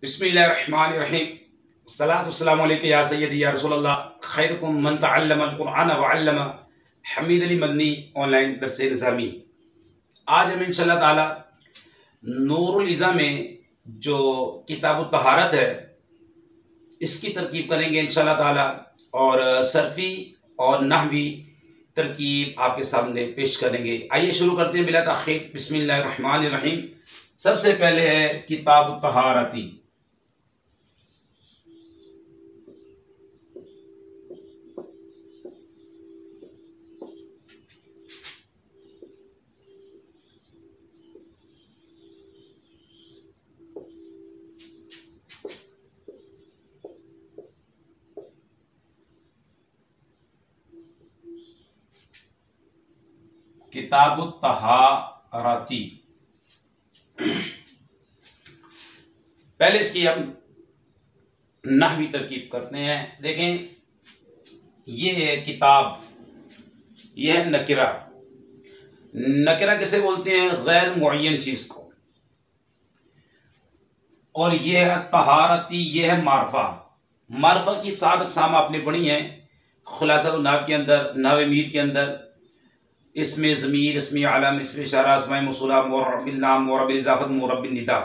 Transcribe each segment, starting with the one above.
बिस्मिल्लाहिर्रहमानिर्रहीम। सलातु वस्सलामु अलैका या सय्यदी या रसूलल्लाह खैरुकुम मन तअल्लमल कुरआन व अल्लमा। हमीद अली मदनी ऑनलाइन दर्स निज़ामी। आज हम इंशाअल्लाह ताला नूरुल इज़ा में जो किताब तहारत है इसकी तरकीब करेंगे इंशाअल्लाह ताला, और सरफ़ी और नहवी तरकीब आपके सामने पेश करेंगे। आइए शुरू करते हैं बिला तख़ीर। बिस्मिल्लाहिर्रहमानिर्रहीम। सबसे पहले है किताब तहारती। किताब तहारती। पहले इसकी हम नहवी तरकीब करते हैं। देखें, ये है किताब, ये है नकिरा। नकिरा किसे बोलते हैं? गैर मुअय्यन चीज को। और ये है तहारती, ये है मारफा। मारफा की 7 अक़साम आपने पढ़ी हैं खुलासा नाव के अंदर, नाव मीर के अंदर। इसमें ज़मीर, इसमें आलम, इसमें इशारा, इसमें मौसूला, मुअर्रब बिल लाम, मुअर्रब बिल इज़ाफ़त, मुअर्रब बिन निदा।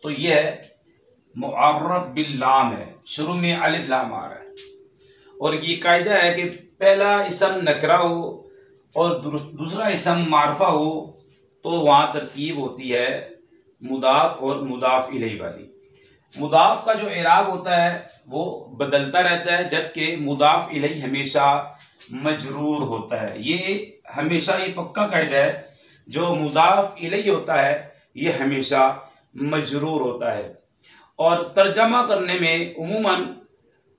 तो ये है मुअर्रब बिल लाम है, शुरू में अलिफ लाम आ रहा है। और ये कायदा है कि पहला इसम नकरा हो और दूसरा इसम मारफा हो तो वहाँ तरकीब होती है मुदाफ और मुदाफ इलैहि वाली। मुदाफ का जो इराब होता है वो बदलता रहता है, जबकि मुदाफ इलैहि हमेशा मजरूर होता है। ये हमेशा, ये पक्का कायदा है, जो मुदाफ इलैहि होता है ये हमेशा मजरूर होता है। और तर्जमा करने में उमूमन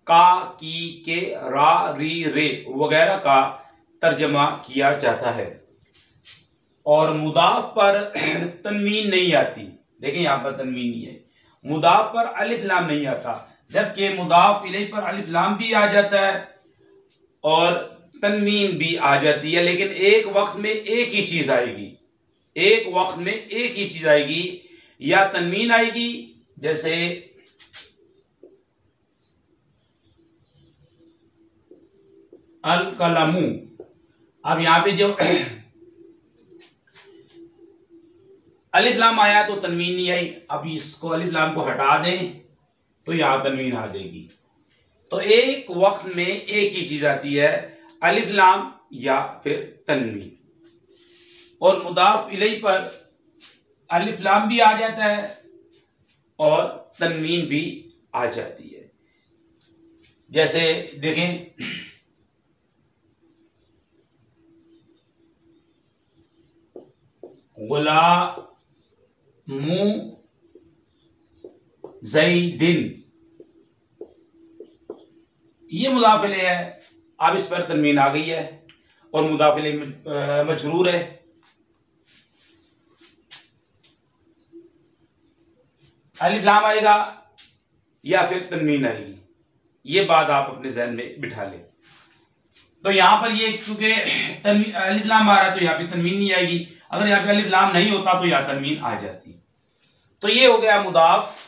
का, की, के, रा, री, रे वगैरह का तर्जमा किया जाता है। और मुदाफ पर तनवीन नहीं आती। देखें, यहां पर तनवीन नहीं है। मुदाफ पर अलिफ लाम नहीं आता, जबकि मुदाफ इलैहि पर अलिफ लाम भी आ जाता है और तनवीन भी आ जाती है। लेकिन एक वक्त में एक ही चीज आएगी, एक वक्त में एक ही चीज आएगी। या तनवीन आएगी, जैसे अल कलमू। अब यहां पे जो अलिफ लाम आया तो तनवीन नहीं आई। अब इसको अलिफ लाम को हटा दें तो यहां तनवीन आ जाएगी। तो एक वक्त में एक ही चीज आती है, अलिफ लाम या फिर तनवीन। और मुदाफ इलैहि पर अलिफ लाम भी आ जाता है और तनवीन भी आ जाती है। जैसे देखें, गुलामु ज़ैदिन, ये मुदाफ इलैहि है। अब इस पर तनवीन आ गई है और मुदाफ इलैहि मजरूर है। अलिफ लाम आएगा या फिर तनवीन आएगी, ये बात आप अपने ज़हन में बिठा लें। तो यहां पर ये क्योंकि अलिफ लाम आ रहा है तो यहां पे तनवीन नहीं आएगी। अगर यहां पे अलिफ लाम नहीं होता तो यहां तनवीन आ जाती। तो ये हो गया मुदाफ।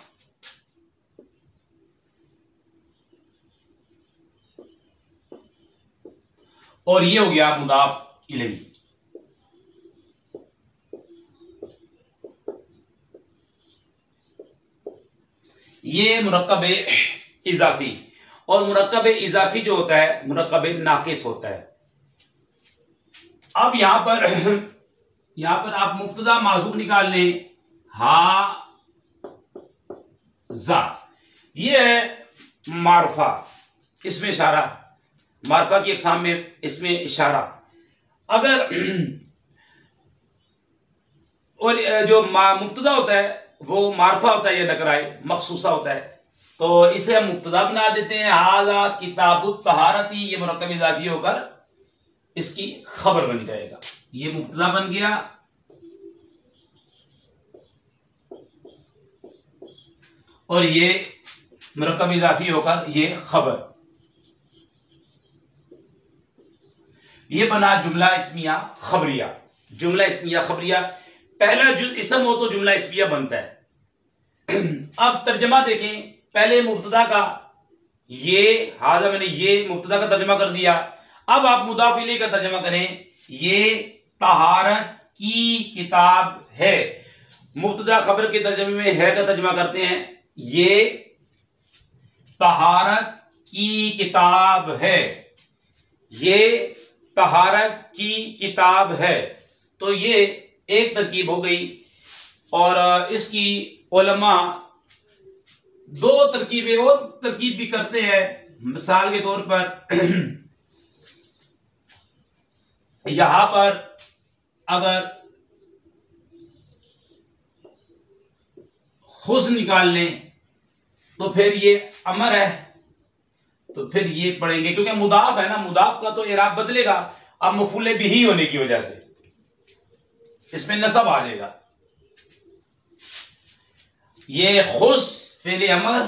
और ये हो गया मुदाफ इलैहि। ये मुरक्कब इजाफी। और मुरक्कब इजाफी जो होता है मुरक्कब नाकिस होता है। अब यहां पर आप मुब्तदा माज़ूफ निकाल लें, हा जा। ये है मारफा, इसमें इशारा। मारफा की अक़साम में इसमें इशारा। अगर और जो मुब्तदा होता है वो मारफा होता है या नकराए मखसूसा होता है, तो इसे हम मुब्तदा बना देते हैं। हाज़ा किताबुत तहारती, ये मुरक्कब इज़ाफ़ी होकर इसकी खबर बन जाएगा। ये मुब्तदा बन गया और ये मुरक्कब इज़ाफ़ी होकर ये खबर। ये बना जुमला इस्मिया खबरिया। जुमला इस्मिया खबरिया, पहला इसम हो तो जुमला इस्मिया बनता है। अब तर्जमा देखें, पहले मुब्तदा का ये हाजा, मैंने ये मुब्तदा का तर्जमा कर दिया। अब आप मुदाफ इलैह का तर्जमा करें, ये तहारत की किताब है। मुब्तदा खबर के तर्जमे में है का तर्जमा करते हैं, ये तहारत की किताब है, ये तहारत की किताब है। तो ये एक तरकीब हो गई। और इसकी उलमा दो तरकीबें और तरकीब भी करते हैं। मिसाल के तौर पर यहां पर अगर खुश निकाल लें तो फिर ये अमर है, तो फिर ये पढ़ेंगे, क्योंकि मुदाफ है ना, मुदाफ का तो इराब बदलेगा अब मफूले बिही होने की वजह से, इसमें नसब आ जाएगा। ये खुश फेले अमर,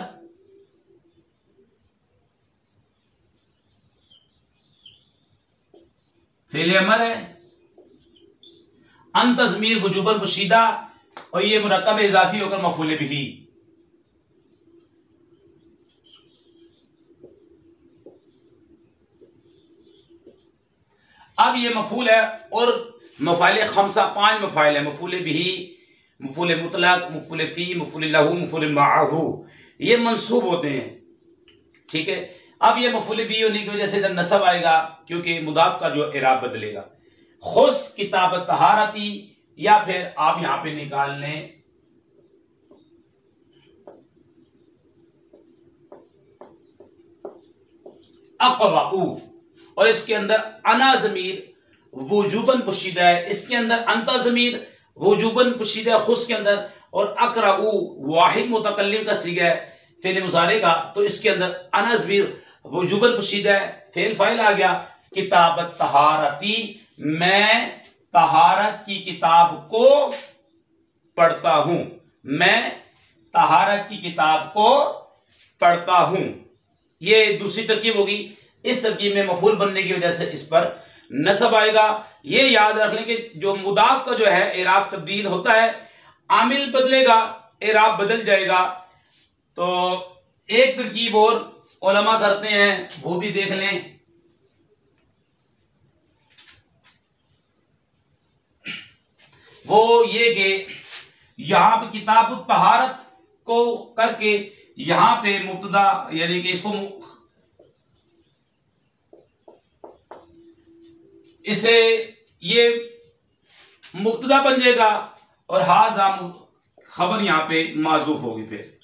फेले अमर है, अन तज़मीर वजूबन पुशीदा, और ये मुरक्कब इजाफी होकर मफूले बिही। अब ये मफूल है और मफाइल खमसा 5 मफाइल है, मफूल बिही, मफूल मुतलक, मफूल फी, मफूल लहू, मफूल माहू, ये मंसूब होते हैं। ठीक है, अब ये मफूल बिही होने की वजह से इधर नसब आएगा, क्योंकि मुदाफ का जो इराब बदलेगा। खुश किताब तहारती, या फिर आप यहां पे निकाल लें अक़राऊ, और इसके अंदर अना ज़मीर वजूबन पुशीदा है, इसके अंदर अंता ज़मीर वजूबन पुशीदा है खुश के अंदर, और अक़राऊ वाहिद मुतकल्लिम का सीगा है फ़िल मुज़ारे का, तो इसके अंदर अना ज़मीर वजूबन पुशीदा है, फ़िल फ़ाइल आ गया। किताबत तहारती, मैं तहारत की किताब को पढ़ता हूं, मैं तहारत की किताब को पढ़ता हूं। ये दूसरी तरकीब होगी। इस तरकीब में मफूल बनने की वजह से इस पर नसब आएगा। ये याद रख लें कि जो मुदाफ का जो है इराब तब्दील होता है, आमिल बदलेगा, इराब बदल जाएगा। तो एक तरकीब और उलमा करते हैं, वो भी देख लें। वो ये कि यहां पे किताब तहारत को करके यहां पे मुब्तदा, यानी कि इसको इसे ये मुब्तदा बन जाएगा और हाजा खबर यहां पे माजूफ होगी। फिर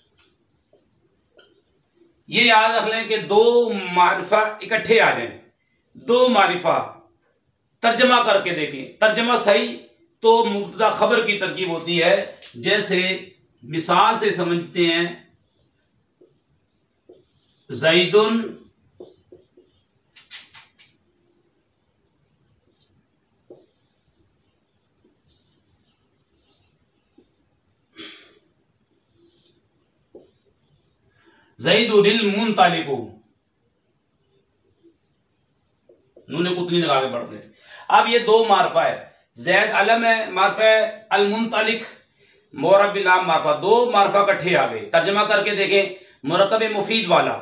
ये याद रख लें कि दो मारिफा इकट्ठे आ जाएं, दो मारिफा तर्जमा करके देखें, तर्जमा सही तो मुब्तदा खबर की तरकीब होती है। जैसे मिसाल से समझते हैं, ज़ैदुन ज़ैदुल मुंतलिकु, नूने कुतनी लगा के पढ़ते हैं। अब ये दो मारफा है, जैद अलम है, मारफा अल मुंतलिक मोरबिलाम मारफा, दो मारफा इकट्ठे आ गए। तर्जमा करके देखें, मुरक्कब मुफीद वाला,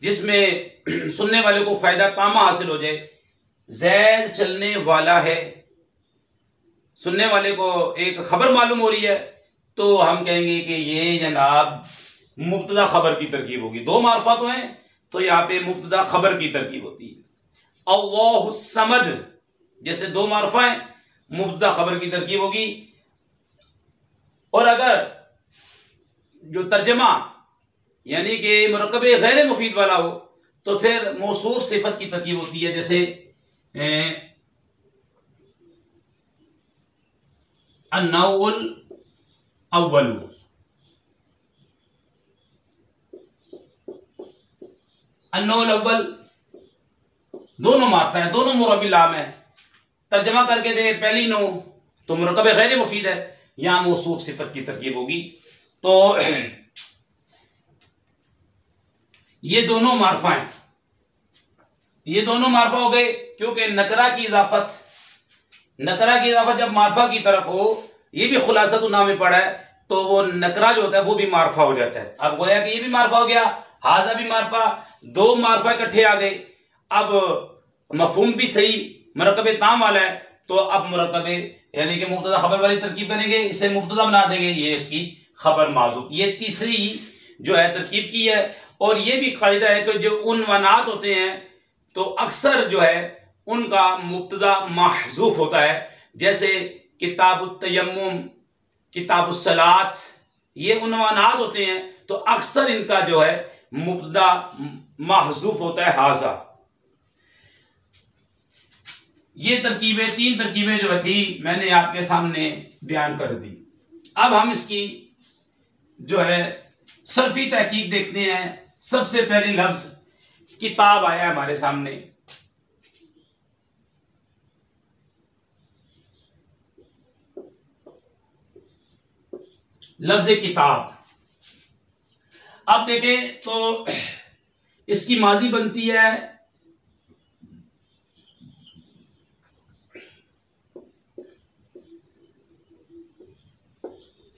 जिसमें सुनने वाले को फायदा तामा हासिल हो जाए। जैद चलने वाला है, सुनने वाले को एक खबर मालूम हो रही है, तो हम कहेंगे कि ये जनाब मुब्तदा खबर की तरकीब होगी। दो मारफा तो हैं, तो यहां पे मुब्तदा खबर की तरकीब होती है। अल्लाहु समद, जैसे दो मारफा है, मुब्तदा खबर की तरकीब होगी। और अगर जो तर्जमा यानी कि मुरक्कब गैर मुफीद वाला हो, तो फिर मौसूफ सिफत की तरकीब होती है। जैसे अन्नौल अव्वल, अन्नौल अव्वल, दोनों मारफा है, दोनों मुरबिलाम है। तर्जमा करके दे पहली नो तो मुरक्कब गैर मुफीद है, यहां मौसूफ सिफत की तरकीब होगी। तो ये दोनों मारफा हैं, ये दोनों मारफा हो गए, क्योंकि नकरा की इजाफत जब मारफा की तरफ हो, ये भी खुलासा तो नाम में पड़ा है, तो वो नकरा जो होता है वो भी मारफा हो जाता है। अब गोया कि ये भी मारफा हो गया, हाजा भी मारफा, दो मारफा इकट्ठे आ गए। अब मफहूम भी सही मुरक्कब ताम वाला है, तो अब मुरक्कब यानी कि मुब्तदा खबर वाली तरकीब बनेंगे, इसे मुब्तदा बना देंगे, ये इसकी खबर माजूफ। ये तीसरी जो है तरकीब की है। और ये भी कायदा है कि जो उन्वानात होते हैं तो अक्सर जो है उनका मुब्तदा महजूफ होता है, जैसे किताबुत तयम्मुम, किताबुस सलात, ये उन्वानात होते हैं तो अक्सर इनका जो है मुब्तदा महजूफ होता है हाजा। ये तरकीबें, तीन तरकीबें जो थी मैंने आपके सामने बयान कर दी। अब हम इसकी जो है सर्फी तहकीक देखते हैं। सबसे पहले लफ्ज किताब आया हमारे सामने। लफ्ज किताब, अब देखें तो इसकी माजी बनती है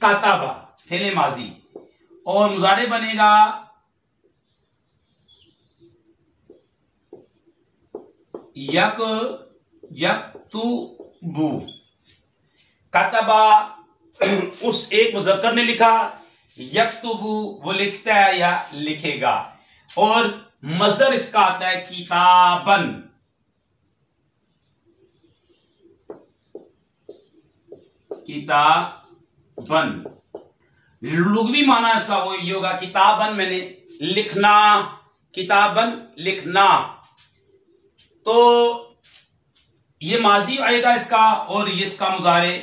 काताबा, फेले माजी, और मुजारे बनेगा यक्तुबु। काताबा उस एक मुज़क्कर ने लिखा, यक्तुबु वो लिखता है या लिखेगा, और मज़दर इसका आता है किताबन। किताबन लुग़वी माना इसका वो ये होगा, किताबन मैंने लिखना, किताबन लिखना। तो ये माजी आएगा इसका, और ये इसका मुजारे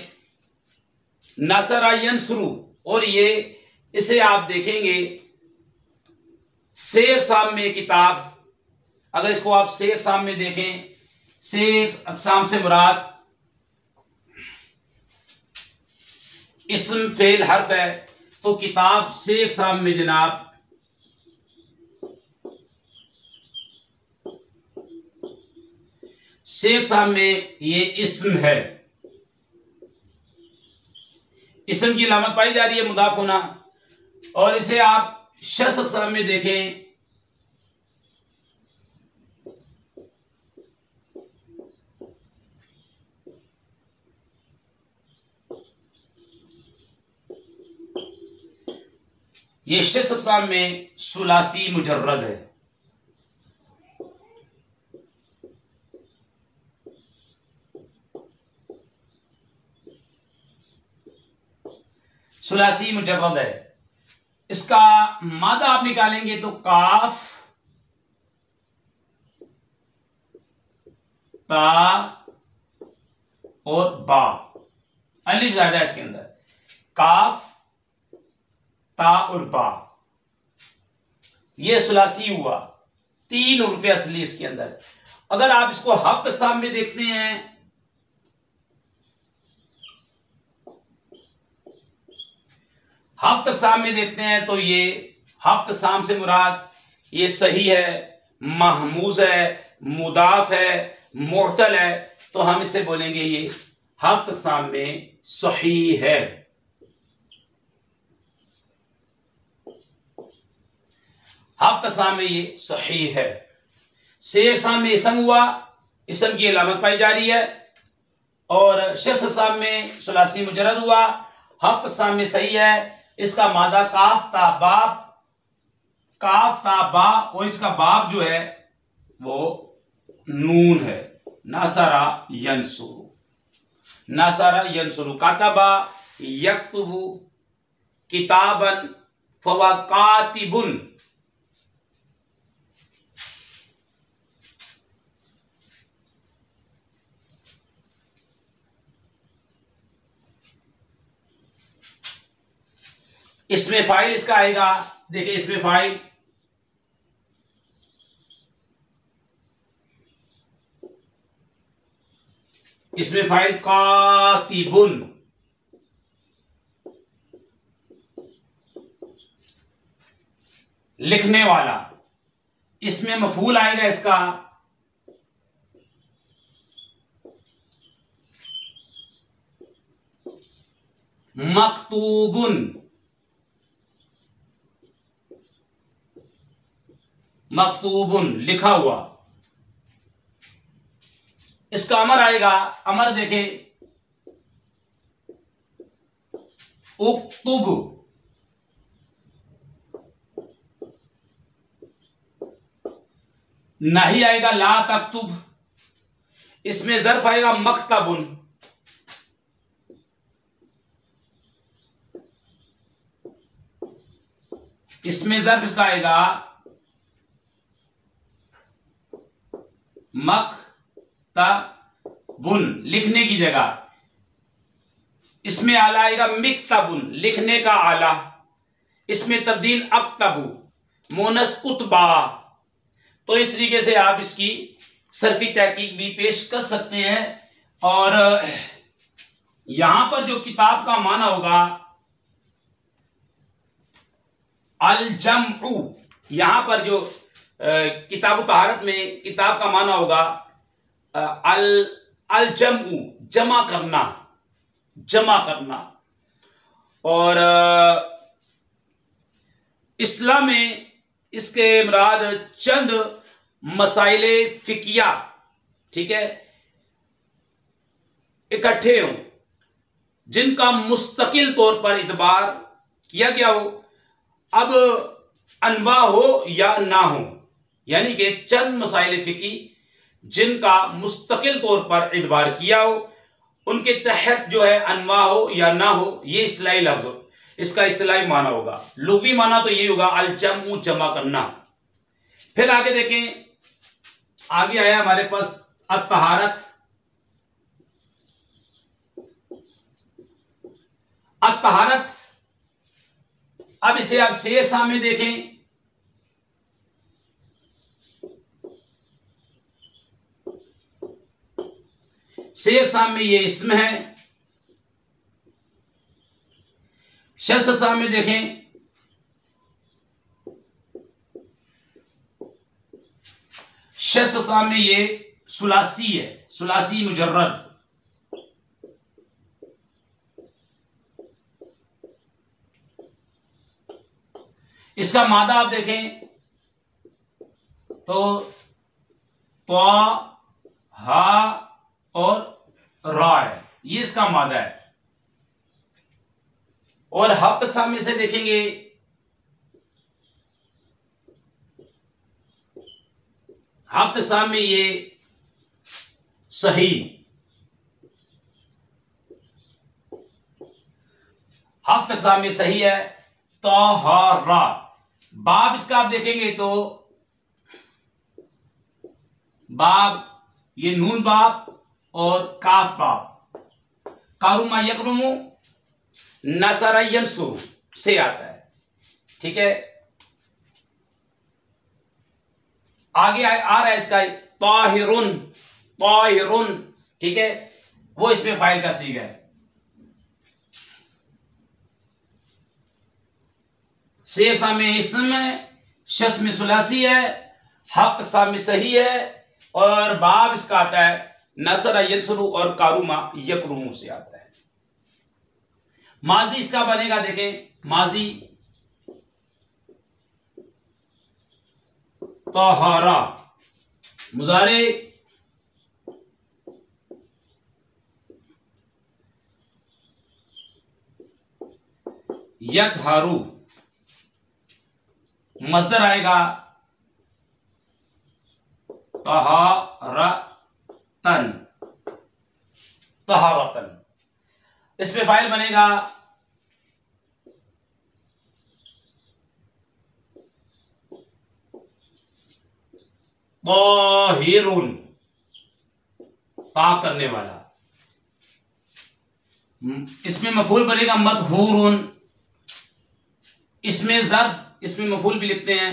नसरा यंसुरु, और ये इसे आप देखेंगे से अक़साम में किताब। अगर इसको आप से अक़साम में देखें, से अक़साम से मुराद इस्म फेल हर्फ है, तो किताब से अक़साम में जनाब से अक़साम में ये इस्म है। इस्म की अलामत पाई जा रही है मुदाफ होना। और इसे आप शख्स अक़साम में देखें, ये शख्स अक़साम में सुलासी मुजर्रद है। सुलासी मुजर्रद है। इसका मादा आप निकालेंगे तो काफ, ता और बा, अलिफ ज्यादा है इसके अंदर, काफ ता और बा, ये सुलासी हुआ। तीन उर्फे असली इसके अंदर। अगर आप इसको हफ्त अक़साम में देखते हैं, हफ्त अक़साम में देखते हैं तो ये हफ्त अक़साम से मुराद ये सही है, महमूज है, मुदाफ है, मुअतल है, तो हम इससे बोलेंगे ये हफ्त अक़साम में सही है। हफ्त अक़साम में ये सही है। से अक़साम में इसम हुआ, इसम की अलामत पाई जा रही है, और शख्स अक़साम में सुलासी मुजर्रद हुआ, हफ्त अक़साम में सही है। इसका मादा काफ ता बाब, काफ ता बा, और इसका बाब जो है वो नून है। नासरा यंसुरु, नासरा यंसुरु, कातबा यक्तुबु, किताबन फवा कातिबुन। इसमें फाइल इसका आएगा, देखिए इसमें फाइल कातिबुन, लिखने वाला। इसमें मफूल आएगा इसका मकतूबुन, मकतूबुन लिखा हुआ। इसका अमर आएगा, अमर देखें, उक्तुब, नहीं आएगा ला तक्तुब। इसमें ज़र्फ आएगा मक्तबुन, इसमें ज़र्फ इसका आएगा मक्तबुन, लिखने की जगह। इसमें आला आएगा मिक्तबुन, लिखने का आला। इसमें तब्दील अक्तबु, मोनस कुतबा। तो इस तरीके से आप इसकी सर्फी तहकीक भी पेश कर सकते हैं। और यहां पर जो किताब का माना होगा अल जमउ, यहां पर जो किताब तहारत में किताब का माना होगा अल जमउ, जमा करना, जमा करना। और इस्लाम में इसके मुराद चंद मसाइले फिकिया, ठीक है, इकट्ठे हों जिनका मुस्तकिल तौर पर इतबार किया गया हो, अब अनवा हो या ना हो, यानी कि चंद मसाइल फिकी जिनका मुस्तकिल तौर पर इतबार किया हो, उनके तहत जो है अनवा हो या ना हो, ये इस्लाही लफ्ज हो। इसका इस्लाही माना होगा, लुग़वी माना तो ये होगा अल जमउ, जमा करना। फिर आगे देखें, आगे आया हमारे पास अत-तहारत। अत-तहारत, अब इसे आप शेर सामने देखें। शेर सामने ये इसम है। शस्त्र सामने देखें, शस्त्र सामने ये सुलासी है, सुलासी मुजर्रद। इसका मादा आप देखें तो हा और रा है, ये इसका मादा है। और हफ्त सामने से देखेंगे हफ्त सामने ये सही, हफ्त सामने सही है। तोहरा, बाब इसका आप देखेंगे तो बाब ये नून बाब और काफ बाब, कारुमा यकरुमु नसरा यंसुरु से आता है, ठीक है। आगे आ रहा है इसका ताहिरुन, ताहिरुन, ठीक है, वो इसमें फाइल का सीगा है। शेख सामने इसम है, शस में सुलासी है, हफ्त सामने सही है, और बाब इसका आता है नसरा यंसुरु और कारुमा यकरुमु से आता है। माजी इसका बनेगा, देखें माजी तहारा, मुजारे यतहारू, मज़दर आएगा तहारतन, तहारतन। इसमें फाइल बनेगा ताहिरुन, पाक करने वाला। इसमें मफूल बनेगा मतहूरुन, इसमें ज़र्फ, इसमें मफूल भी लिखते हैं।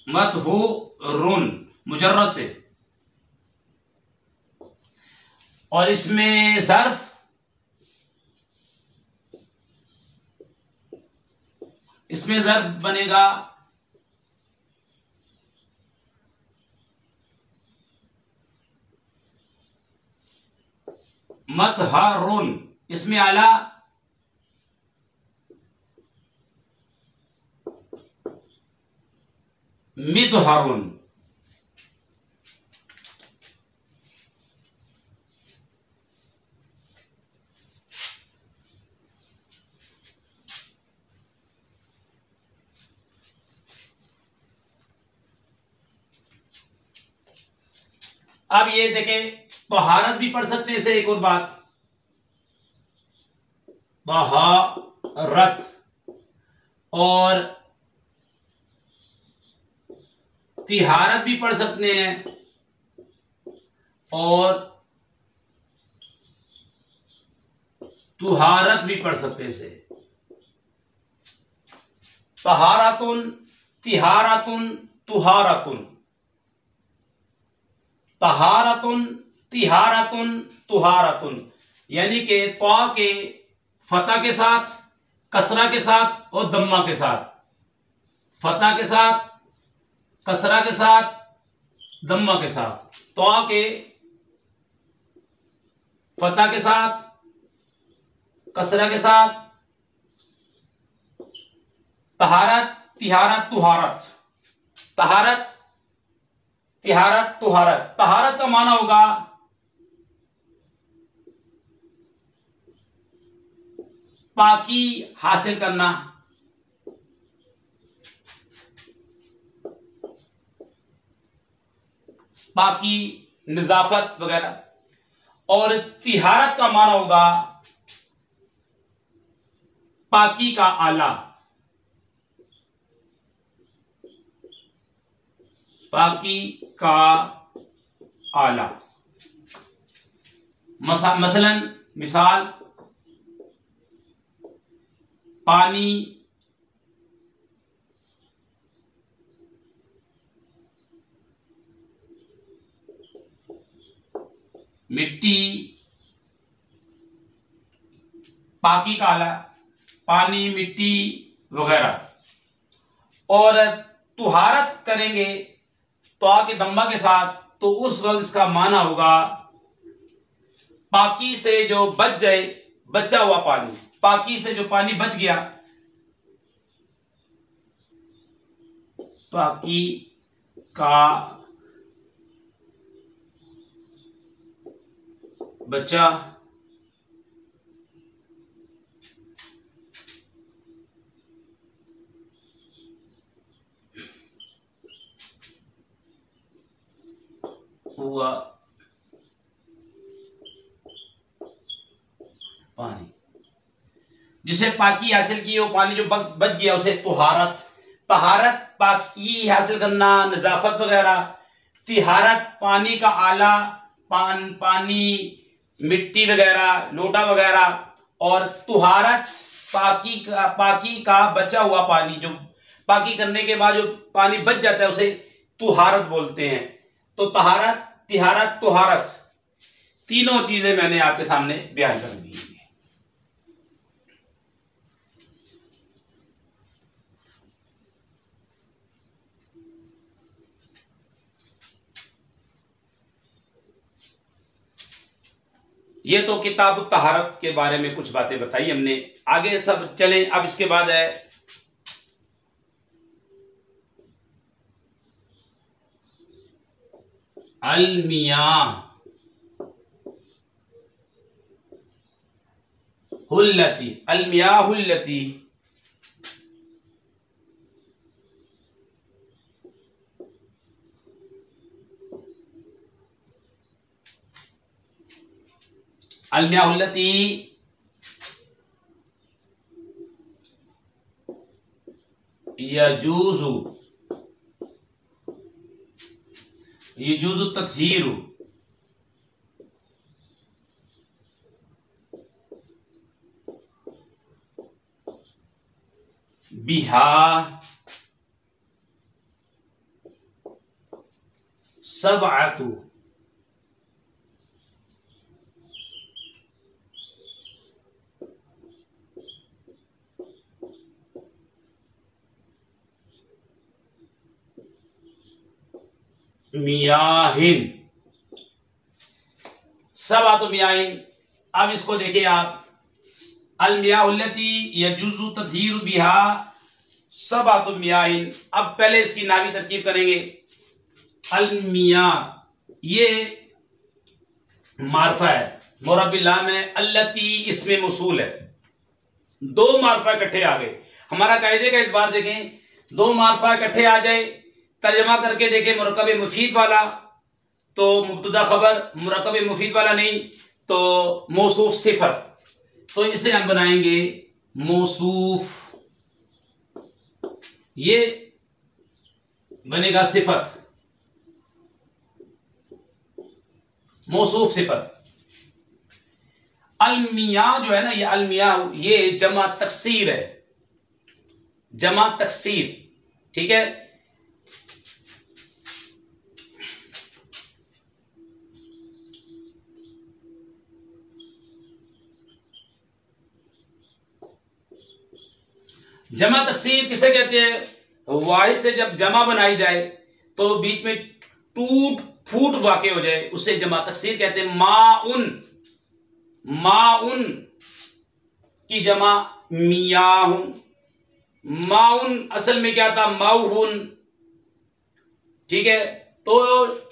मतहूरुन मुजर्रद से, और इसमें ज़र्फ बनेगा मतहरुन, इसमें आला मितहरुन। अब ये देखें, तहारत भी पढ़ सकते हैं इसे। एक और बात, तहारत और तिहारत भी पढ़ सकते हैं और तुहारत भी पढ़ सकते हैं इसे। तहारतुन, तिहारतुन, तुहारतुन, तहारतुन, तिहारतुन, तुहारतुन, यानी कि ता के फतह के साथ, कसरा के साथ और दम्मा के साथ। फतह के साथ, कसरा के साथ, दम्मा के साथ। ता के फतह के साथ, कसरा के साथ, तहारत, तिहारत, तुहारत। तहारत, तिहारत, तुहारत। तहारत का माना होगा पाकी हासिल करना, पाकी, निजाफत वगैरह। और तिहारत का माना होगा पाकी का आला, पाकी का आला। मसलन, मिसाल, पानी, मिट्टी, पाकी का आला, पानी, मिट्टी वगैरह। और तुहारत करेंगे तो के दम्मा के साथ, तो उस वक्त इसका माना होगा पाकी से जो बच जाए, बचा हुआ पानी, पाकी से जो पानी बच गया, पाकी का बचा हुआ पानी, जिसे पाकी हासिल की, वो पानी जो बच गया उसे तुहारत। तहारत पाकी हासिल करना, नजाफत वगैरह। तिहारत पानी का आला, पानी, मिट्टी वगैरह, लोटा वगैरह। और तुहारत पाकी का बचा हुआ पानी, जो पाकी करने के बाद जो पानी बच जाता है उसे तुहारत बोलते हैं। तो तहारत, तिहारत, तुहारत, तीनों चीजें मैंने आपके सामने बयान कर दी। ये तो किताब तहारत के बारे में कुछ बातें बताई हमने। आगे सब चलें। अब इसके बाद है अलमियाह हुल्लती, अलमियाह हुल्लती, अलमियाह हुल्लती यजूजु, यजूजु तत्हीरु बिहा सबअतु मियाहिन। सबअतु मियाहिन अब इसको देखिए आप, अलमियाउल्लती यजुज़ु तत्हीरु बिहा सबातु मियाइन। अब पहले इसकी नावी तरकीब करेंगे। अलमिया ये मारफा है, मुरब्बिला में अल्लती इसमें मौसूल है, दो मारफा इकट्ठे आ गए। हमारा कायदे का एतबार देखें, दो मारफा इकट्ठे आ जाए, तर्जमा करके देखें मुरक्कब मुफीद वाला तो मुब्तदा खबर, मुरक्कब मुफीद वाला नहीं तो मौसूफ सिफत, तो इसे हम बनाएंगे मौसूफ, ये बनेगा सिफत, मौसूफ सिफत। अलमिया जो है ना, ये अलमिया ये जमा तकसीर है, जमा तकसीर, ठीक है। जमा तकसीर किसे कहते हैं? वाहिद से जब जमा बनाई जाए तो बीच में टूट फूट वाक़े हो जाए, उसे जमा तकसीर कहते हैं। माउन, माउन की जमा मियाहुन, माउन असल में क्या था? माउहुन, ठीक है। तो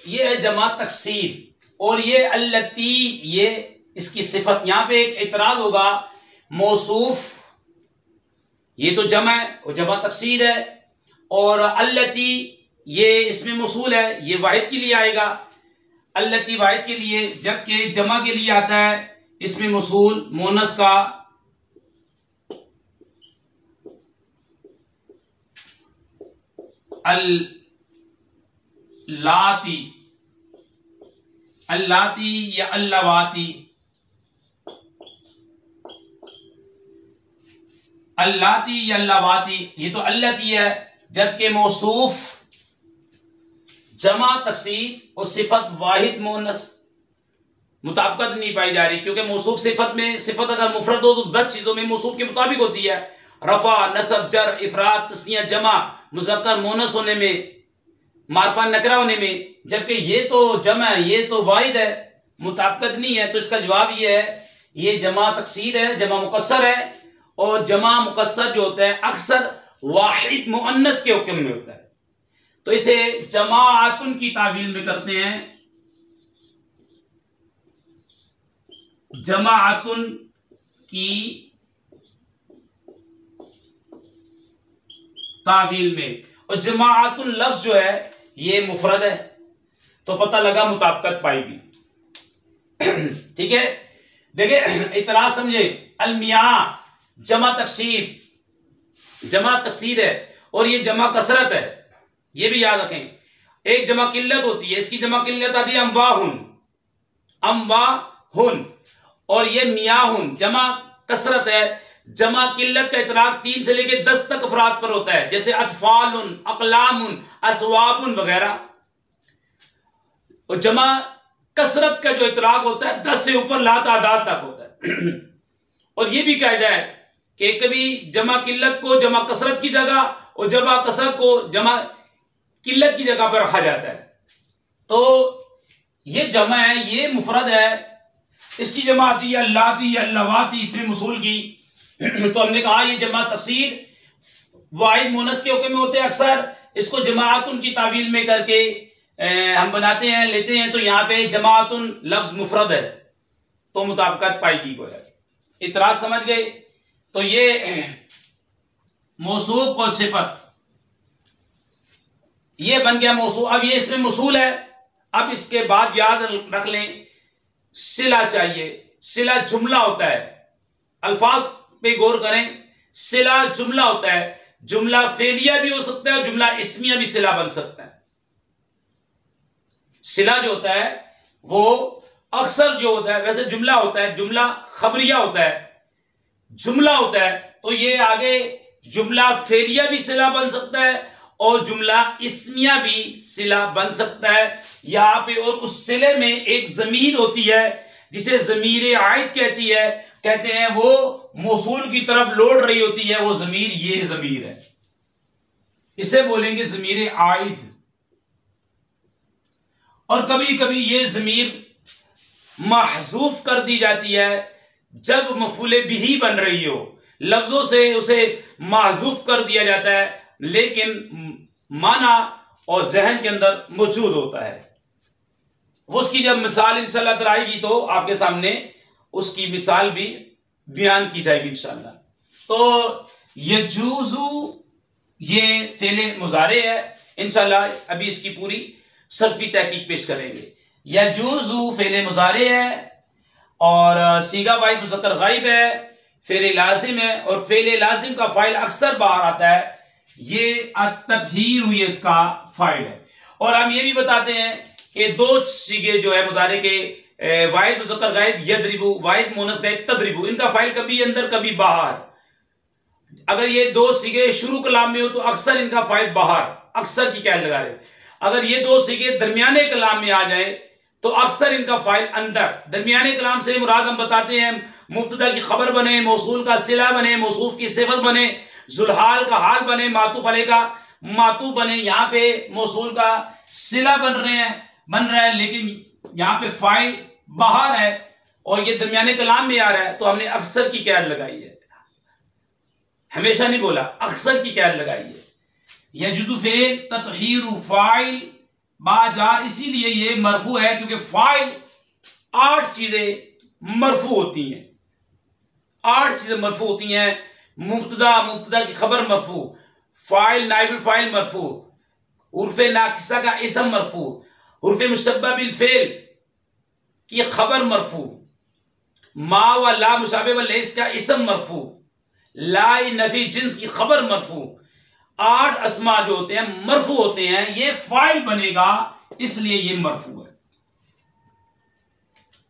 ये है जमा तकसीर। और ये अल्लती, ये इसकी सिफत। यहां पे एक इतराज होगा, मौसूफ ये तो जमा है और जमा तकसीर है, और अल्लती ये इसमें मौसूल है, ये वाहिद के लिए आएगा, अल्लती वाहिद के लिए, जबकि जमा के लिए आता है इसमें मौसूल मोनस का अल्लाती, अल्लाती या अल्लावाती, अल्लाती या अल्लावाती, ये तो अल्लाती है, जबकि मौसूफ जमा तकसीर और सिफत वाहिद मोनस मुताबिकत नहीं पाई जा रही, क्योंकि मौसूफ सिफत में, सिफत अगर मुफरद हो तो 10 चीजों में मौसूफ के मुताबिक होती है, रफा, नसब, जर, इफराद, तस्निया, जमा, मुज़क्कर, मोनस होने में, मारफा, नकरा होने में, जबकि ये तो जमा है, ये तो वाहिद है, मुताबिकत नहीं है। तो इसका जवाब ये है, ये जमा तकसीर है, जमा मुकस्सर है, और जमा मुकस्सर जो होता है अक्सर वाहिद मुअन्नस के हुक्म में होता है, तो इसे जमाअतुन की तावील में करते हैं, जमाअतुन की तावील में। और जमाअतुन लफ्ज जो है ये मुफरद है, तो पता लगा मुताबिकत पाएगी, ठीक है। देखिए इतराज समझे, अलमिया जमा तकसीर, जमा तकसीर है, और ये जमा कसरत है, ये भी याद रखें। एक जमा किल्लत होती है, इसकी जमा किल्लत आती है अम्वाहुन, अम्वाहुन, और ये मियाहुन जमा कसरत है। जमा किल्लत का इतलाक 3 से लेकर 10 तक अफराद पर होता है, जैसे अतफालुन, अकलामुन, असवाबुन वगैरह। और जमा कसरत का जो इतलाक होता है 10 से ऊपर लातादाद तक होता है। और ये भी कायदा है कि कभी जमा किल्लत को जमा कसरत की जगह और जमा कसरत को जमा किल्लत की जगह पर रखा जाता है। तो ये जमा है, ये मुफरद है, इसकी जमा आती है अल्लाती, अल्लावाती, इसमें मसूल की। तो हमने कहा ये जमा तकसीर वाहिद मोनस के हुक्म में होते हैं, अक्सर इसको जमाअतुन की तावील में करके हम बनाते हैं, लेते हैं। तो यहाँ पे जमाअतुन लफ्ज मुफरद है, तो मुताबिकत पाएगी गोया। इतराज समझ गए? तो ये मौसूफ और सिफत ये बन गया मौसूफ। अब ये इसमें मौसूल है। अब इसके बाद याद रख लें, सिला चाहिए। सिला जुमला होता है, अल्फाज पे गौर करें। सिला जुमला होता है, जुमला फेलिया भी हो सकता है और जुमला इस्मिया भी सिला बन सकता है। सिला जो होता है वो अक्सर जो होता है, वैसे जुमला होता है, जुमला खबरिया होता है, जुमला होता है। तो ये आगे जुमला फेलिया भी सिला बन सकता है और जुमला इस्मिया भी सिला बन सकता है यहां पे। और उस सिले में एक जमीर होती है जिसे जमीर आयद कहते हैं, वो मौसूल की तरफ लौट रही होती है, वो जमीर ये जमीर है, इसे बोलेंगे जमीर आयद। और कभी कभी ये जमीर महजूफ कर दी जाती है, जब मफूले बिही बन रही हो, लफ्जों से उसे माजूफ कर दिया जाता है, लेकिन माना और जहन के अंदर मौजूद होता है। उसकी जब मिसाल इंशाल्लाह ताला आएगी तो आपके सामने उसकी मिसाल भी बयान की जाएगी इंशाल्लाह। तो यजूजू ये फेले मुजारे है, इंशाल्लाह अभी इसकी पूरी सर्फी तहकीक पेश करेंगे। यजूजू फेले मुजारे है और सीगा वाहिद मुज़क्कर गायब है, फेले लाजिम है और फेले लाजिम का फाइल अक्सर बाहर आता है, ये तत्हीर हुई इसका फाइल है। और हम ये भी बताते हैं कि दो सीगे जो है मुजारे के, वाहिद मुज़क्कर गायब यदरिबु, वाहिद मुअन्नस गायब तदरिबु, इनका फाइल कभी अंदर कभी बाहर। अगर ये दो सीगे शुरू कलाम में हो तो अक्सर इनका फाइल बाहर, अक्सर की क्या लगा रहे। अगर ये दो सीगे दरमियाने कलाम में आ जाए तो अक्सर इनका फाइल अंदर। दरमियाने कलाम से मुराद हम बताते हैं मुब्तदा की खबर बने, मौसूल का सिला बने, मौसूफ की सिफत बने, जुलहाल का हाल बने, मातूफ अलैह का मातूफ बने। यहाँ पे मौसूल का सिला बन रहा है लेकिन यहाँ पे फाइल बाहर है और ये दरमियाने कलाम में आ रहा है, तो हमने अक्सर की कैद लगाई है, हमेशा नहीं बोला, अक्सर की कैद लगाई है। यजुज़ु फेल तत्हीर फाइल बाजार, इसीलिए ये मरफू है क्योंकि फाइल 8 चीजें मरफू होती हैं, 8 चीजें मरफू होती हैं। मुब्तदा, मुब्तदा की खबर मरफू, फाइल नाइबुल फाइल मरफू, उर्फे नाकिसा का इसम मरफू, उर्फे मुशब्बह बिल फेल की खबर मरफू, मा व ला मुशाबे व लेस का इसम मरफू, लाई नफी जिन्स की खबर मरफू। 8 अस्मा जो होते हैं मरफू होते हैं, ये फाइल बनेगा इसलिए ये मरफू है।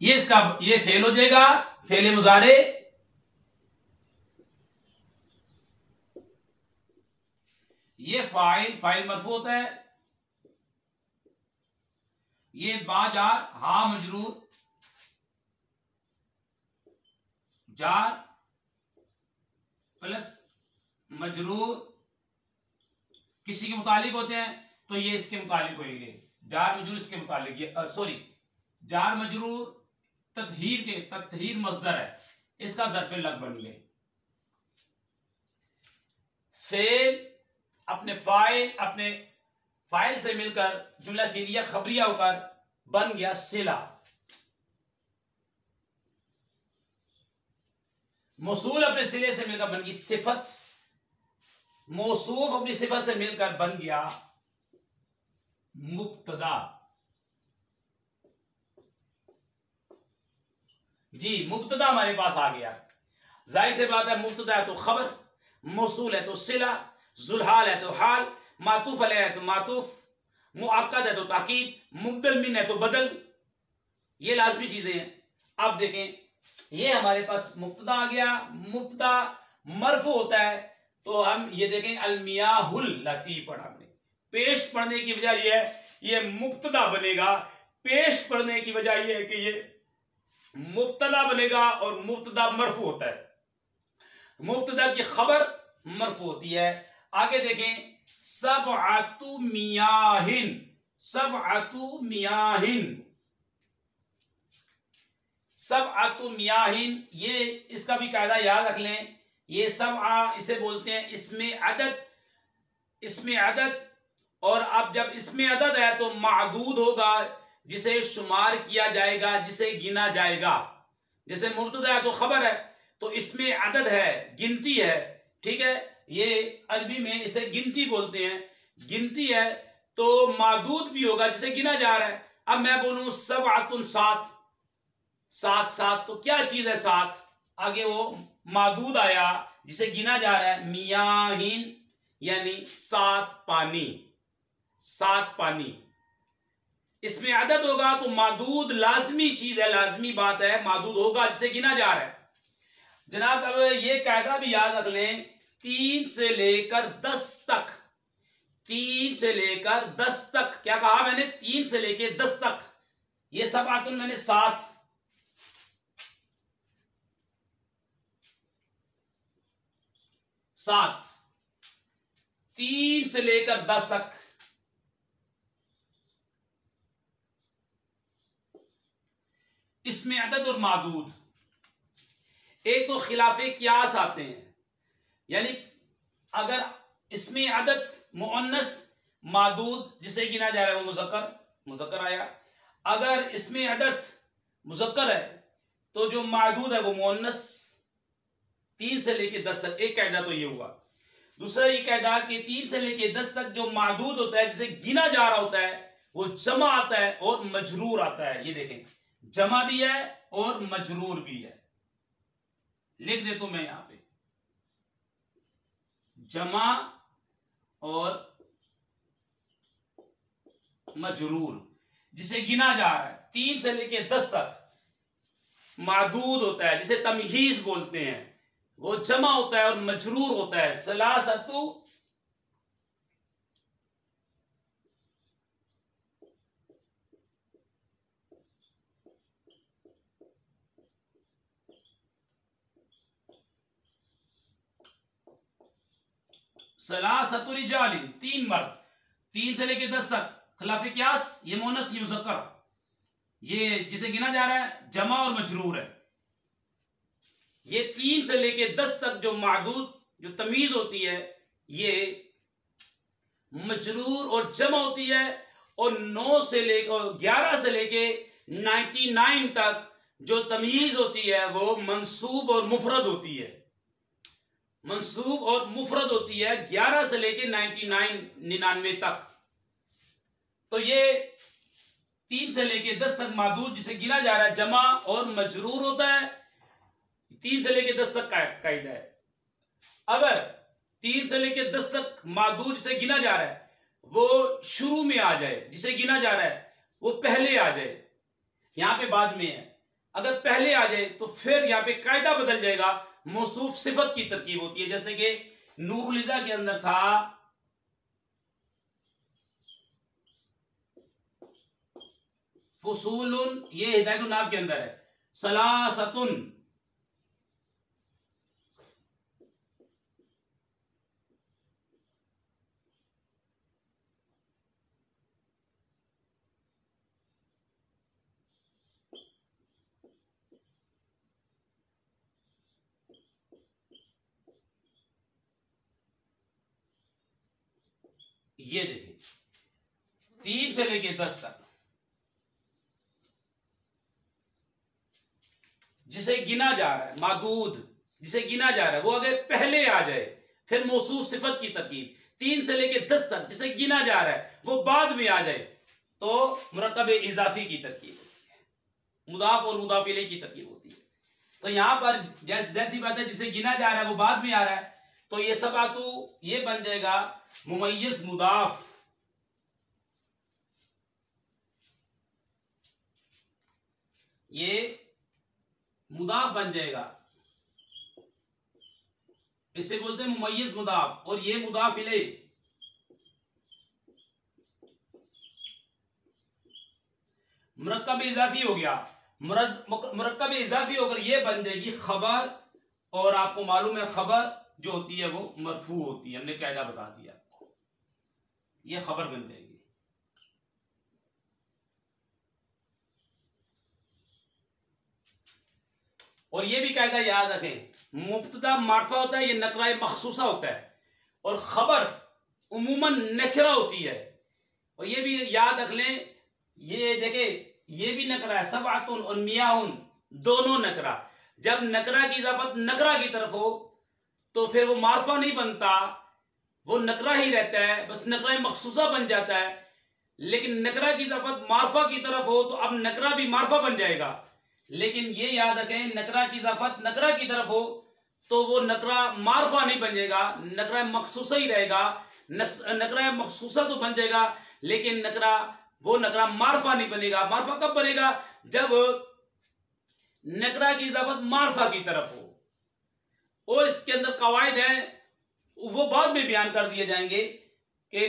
ये इसका ये फेल हो जाएगा, फेले मुजारे। ये फाइल मरफू होता है, ये बाजार हा मजरूर जार प्लस मजरूर किसी के मुतालिक होते हैं तो ये इसके मुतालिक होंगे, जार मजरूर इसके मुतालिक, सॉरी जार मजरूर तत्हीर मस्दर है, इसका ज़र्फ़े लग बन गए। फेल अपने फाइल से मिलकर जुमला फिलिया खबरिया होकर बन गया सिला। मौसूल अपने सिले से मिलकर बन गई सिफत, मौसूफ अपनी सिफत से मिलकर बन गया मुब्तदा। जी मुब्तदा हमारे पास आ गया, जाहिर से बात है मुब्तदा है तो खबर, मौसूल है तो सिला, जुलहाल है तो हाल, मातूफ अलैह है तो मातूफ, मुअक्कद है तो ताकीद, मुबदल मिन है तो बदल, ये लाजमी चीजें हैं। अब देखें ये हमारे पास मुब्तदा आ गया, मुब्तदा मरफू होता है तो हम ये देखें अलमियाहुल लती पढ़ा हमने, पेश पढ़ने की वजह यह है ये मुब्तदा बनेगा, पेश पढ़ने की वजह यह है कि ये मुब्तदा बनेगा और मुब्तदा मरफू होता है, मुब्तदा की खबर मरफू होती है। आगे देखें सबअतु मियाहिन, सबअतु मियाहिन, सबअतु मियाहिन, ये इसका भी कायदा याद रख लें। ये सबआ इसे बोलते हैं इसमें अदद, इसमें अदद। और अब जब इसमें अदद है तो मादूद होगा, जिसे शुमार किया जाएगा, जिसे गिना जाएगा। जैसे मुब्तदा है तो खबर है तो इसमें अदद है, गिनती है, ठीक है, ये अरबी में इसे गिनती बोलते हैं, गिनती है तो मादूद भी होगा जिसे गिना जा रहा है। अब मैं बोलूं सबअतुन सात, सात सात तो क्या चीज है सात, आगे वो मादूद आया जिसे गिना जा रहा है, मियाहिन यानी सात पानी, सात पानी। इसमें अदद होगा तो मादूद लाजमी चीज है, लाजमी बात है, मादूद होगा जिसे गिना जा रहा है। जनाब अब ये कायदा भी याद रख लें, 3 से लेकर 10 तक, 3 से लेकर 10 तक, क्या कहा मैंने, 3 से लेकर 10 तक, ये सब आतुन मैंने 7, 7, 3 से लेकर 10 तक, इसमें अदद और मादूद। एक तो खिलाफे कियास आते हैं, यानी अगर इसमें अदद मुअन्नस मादूद जिसे गिना जा रहा है वो मुज़क्कर आया, अगर इसमें अदद मुज़क्कर है तो जो मादूद है वो मुअन्नस। 3 से लेके 10 तक एक कायदा तो ये हुआ। दूसरा ये कायदा कि 3 से लेके 10 तक जो मादूद होता है जिसे गिना जा रहा होता है वो जमा आता है और मजरूर आता है। ये देखें, जमा भी है और मजरूर भी है। लिख देता हूं मैं यहां पे, जमा और मजरूर जिसे गिना जा रहा है 3 से लेके 10 तक मादूद होता है जिसे तमहीज बोलते हैं, वो जमा होता है और मजरूर होता है। सलासतु सलासतु रिजालिन, 3 मर्द। 3 से लेके 10 तक खिलाफ कियास, ये मोनस ये मुज़क्कर, ये जिसे गिना जा रहा है जमा और मजरूर है। ये 3 से लेके 10 तक जो मादूद जो तमीज होती है ये मजरूर और जमा होती है। और 9 से लेके 11 से लेके 99 तक जो तमीज होती है वो मंसूब और मुफरद होती है। मंसूब और मुफरद होती है 11 से लेके 99 तक। तो ये 3 से लेके 10 तक मादूद जिसे गिना जा रहा है जमा और मजरूर होता है। 3 से लेके 10 तक कायदा है। अगर 3 से लेके 10 तक मादूद जिसे गिना जा रहा है वो शुरू में आ जाए, जिसे गिना जा रहा है वो पहले आ जाए, यहां पे बाद में है, अगर पहले आ जाए तो फिर यहां पे कायदा बदल जाएगा, मौसूफ सिफत की तरकीब होती है। जैसे कि नूरुल इज़ा के अंदर था फुसूलुन, ये हिदायतुन नाफ के अंदर है सलासतुन, ये देखिए 3 से लेके 10 तक जिसे गिना जा रहा है मादूद जिसे गिना जा रहा है वो अगर पहले आ जाए फिर मौसूफ सिफत की तरकीब। 3 से लेके 10 तक जिसे गिना जा रहा है वो बाद में आ जाए तो मुरक्कब इजाफी की तरकीब होती है, मुदाफ और मुदाफ इलैह की तरकीब होती है। तो यहां पर जैसी बात है जिसे गिना जा रहा है वो बाद में आ रहा है तो ये सबातु ये बन जाएगा मुमय्यज मुदाफ, ये मुदाफ बन जाएगा, इसे बोलते हैं मुमय्यज मुदाफ। और ये मुदाफ इलैह, मुरक्कब इजाफी हो गया। मुरक्कब इजाफी होकर ये बन जाएगी खबर। और आपको मालूम है खबर जो होती है वो मरफू होती है, हमने कायदा बता दिया आपको, ये खबर बन जाएगी। और ये भी कायदा याद रखें, मुब्तदा मारफा होता है, ये नकराए मखसूसा होता है, और खबर उमूमन नकरा होती है। और ये भी याद रख लें, ये देखे ये भी नकरा है, सबअतुन और मियाहुन दोनों नकरा। जब नकरा की इजाफत नकरा की तरफ हो तो फिर वो मारफा नहीं बनता, वो नकरा ही रहता है, बस नकरा मखसूसा बन जाता है। लेकिन नकरा की इजाफत मारफा की तरफ हो तो अब नकरा भी मारफा बन जाएगा। लेकिन ये याद रखें, नकरा की इजाफत नकरा की तरफ हो तो वो नकरा मारफा नहीं बन जाएगा, नकरा मखसूसा ही रहेगा। नकरा मखसूसा तो बन जाएगा लेकिन वो नकरा मारफा नहीं बनेगा। मारफा कब बनेगा? जब नकरा की इजाफत मारफा की तरफ हो। और इसके अंदर कवायद है, वो बाद में बयान कर दिए जाएंगे कि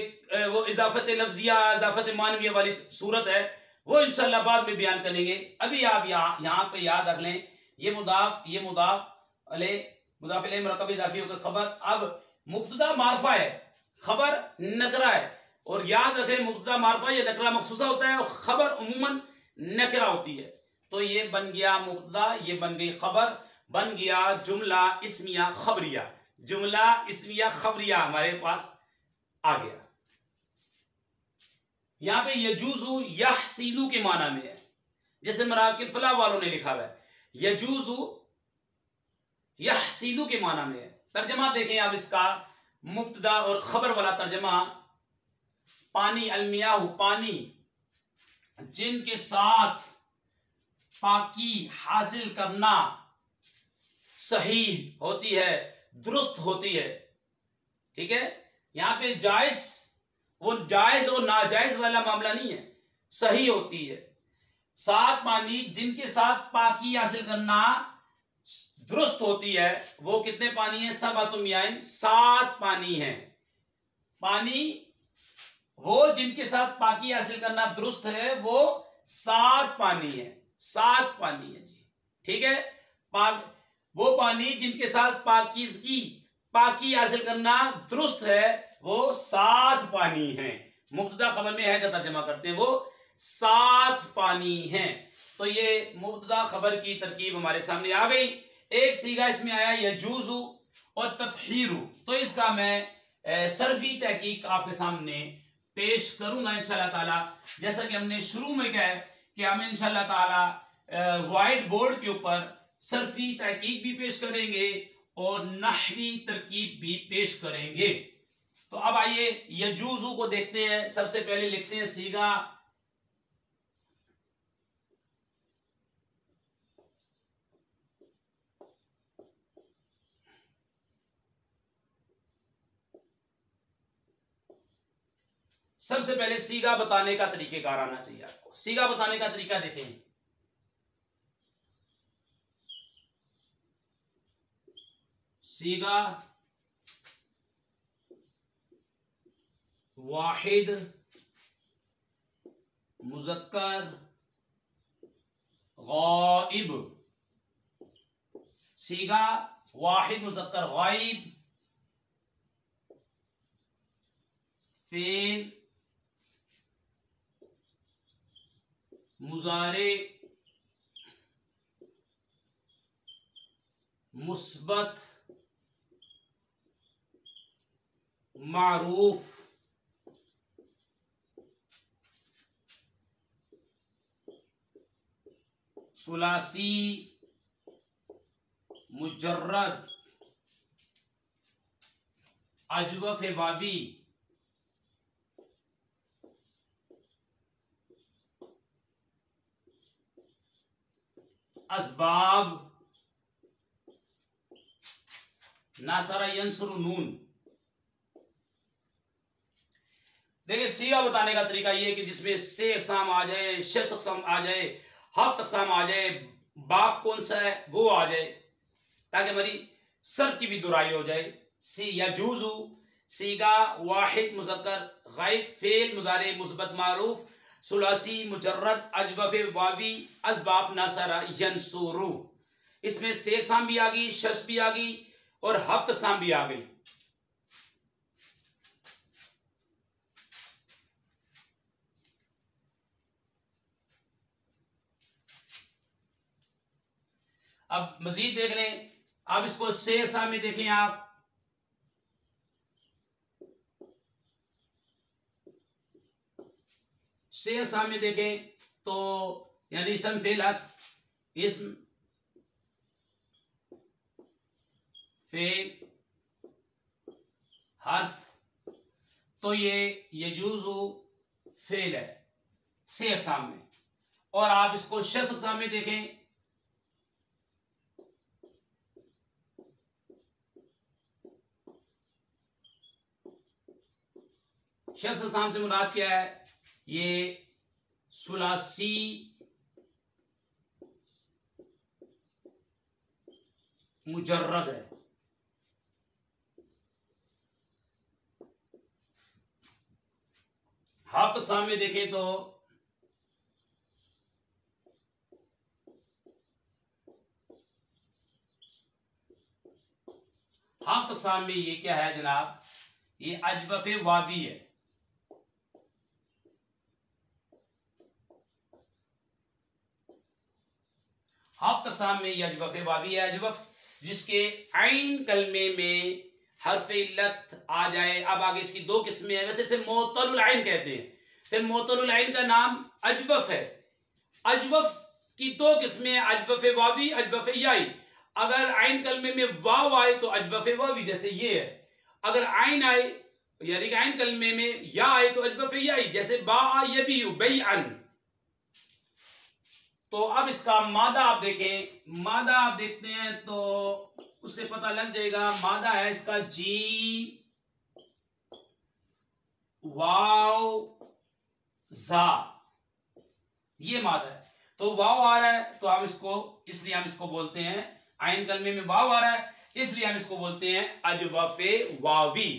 वो इजाफत लफ्जिया इजाफत मानविया वाली सूरत है, वो इंशाल्लाह बाद में बयान करेंगे। अभी आप यहाँ पे याद रख लें, ये मुदाफ अलैह मुरक्कब इजाफी होकर खबर। अब मुब्तदा मारफा है, खबर नकरा है, और याद रखें मुब्तदा मारफा ये नकरा मखसूसा होता है और खबर उमूमन नकरा होती है। तो ये बन गया मुब्तदा, ये बन गई खबर। बन गया जुमला इस्मिया खबरिया। जुमला इस्मिया खबरिया हमारे पास आ गया। यहां पे यजूजू यहसीलू के माना में है, जैसे मराकिल फलाह वालों ने लिखा हुआ है यजूजू यहसीलू के माना में है। तर्जमा देखें आप इसका, मुब्तदा और खबर वाला तर्जमा, पानी अलमियाहु पानी जिनके साथ पाकी हासिल करना सही होती है, दुरुस्त होती है। ठीक है, यहां पे जायज, वो जायज और नाजायज वाला मामला नहीं है, सही होती है। सात पानी जिनके साथ पाकी हासिल करना दुरुस्त होती है, वो कितने पानी है? सबअतुमियाइन, सात पानी है। पानी वो जिनके साथ पाकी हासिल करना दुरुस्त है, वो सात पानी है, सात पानी है जी। ठीक है, वो पानी जिनके साथ पाकी हासिल करना दुरुस्त है, वो सात पानी है। मुब्तदा खबर में है का तर्जमा करते हैं, वो सात पानी है। तो ये मुब्तदा खबर की तरकीब हमारे सामने आ गई। एक सीगा इसमें आया यजूजू और तत्हीरू, तो इसका मैं सरफी तहकीक आपके सामने पेश करूंगा इंशाल्लाह ताला। जैसा कि हमने शुरू में कहा कि हम इंशाल्लाह ताला व्हाइट बोर्ड के ऊपर सरफी तहकीक भी पेश करेंगे और नहवी तरकीब भी पेश करेंगे। तो अब आइए यजूजू को देखते हैं। सबसे पहले लिखते हैं सीगा सबसे पहले सीगा बताने का तरीकेकार आना चाहिए आपको। सीगा बताने का तरीका देखें। सीगा वाहिद मुज़क्कर गाइब। सीगा वाहिद मुज़क्कर गाइब, फेल मुजारे मुस्बत मारूफ, सुलासी मुजर्रद अजवफ वावी, असबाब नासरा यंसुरु नून। देखिए सीगा बताने का तरीका यह है कि जिसमें से अक़साम आ जाए, शश अक़साम आ जाए, हफ्त अक़साम आ जाए, बाप कौन सा है वो आ जाए, ताकि हमारी सर्फ की भी दुराई हो जाए। सी यजूजू सीगा वाहिद मुज़क्कर गाइब, फेल मुजारे मुस्बत मारूफ, सुलासी मुजर्रद अजवफ वावी, असबाब नासरा यंसुरु। इसमें से अक़साम भी आ गई, शश भी आ गई और हफ्त अक़साम भी आ गई। अब मजीद देख लें। अब इसको से अक़साम में देखें आप। से अक़साम में देखें तो यानी इसम फेल हर्फ, इस्म फेल हर्फ, तो ये यजूजु फेल है से अक़साम में। और आप इसको शश अक़साम में देखें, शख्स अक़साम से मुराद क्या है? ये सुलासी मुजर्रद है। हफ्त अक़साम में देखें तो हफ्त अक़साम में ये क्या है जनाब? ये अजवफ वावी है। हफ्त अक़साम में ये अजवफ़ वावी है, अजवफ़ जिसके आइन कलमे में हर्फ इल्लत आ जाए। अब आगे इसकी दो किस्में हैं, वैसे इसे मोतलुल आइन कहते हैं। फिर मोतलुल आइन का नाम अजवफ़ है। अजवफ़ की दो किस्में हैं, अजवफ़ वावी, अजवफ़ याई। अगर आइन कलमे में वाव आए तो अजवफ़ वावी, जैसे ये है। अगर आइन आए यानी कि आइन कलमे में या आए तो अजवफ़ याई, जैसे बा यबीउ बैअन। तो अब इसका मादा आप देखें, मादा आप देखते हैं तो उससे पता लग जाएगा। मादा है इसका जी वाव जा, ये मादा है। तो वाव आ रहा है तो हम इसको, इसलिए हम इसको बोलते हैं, आइन कलमे में वाव आ रहा है इसलिए हम इसको बोलते हैं अजवफ़े वावी।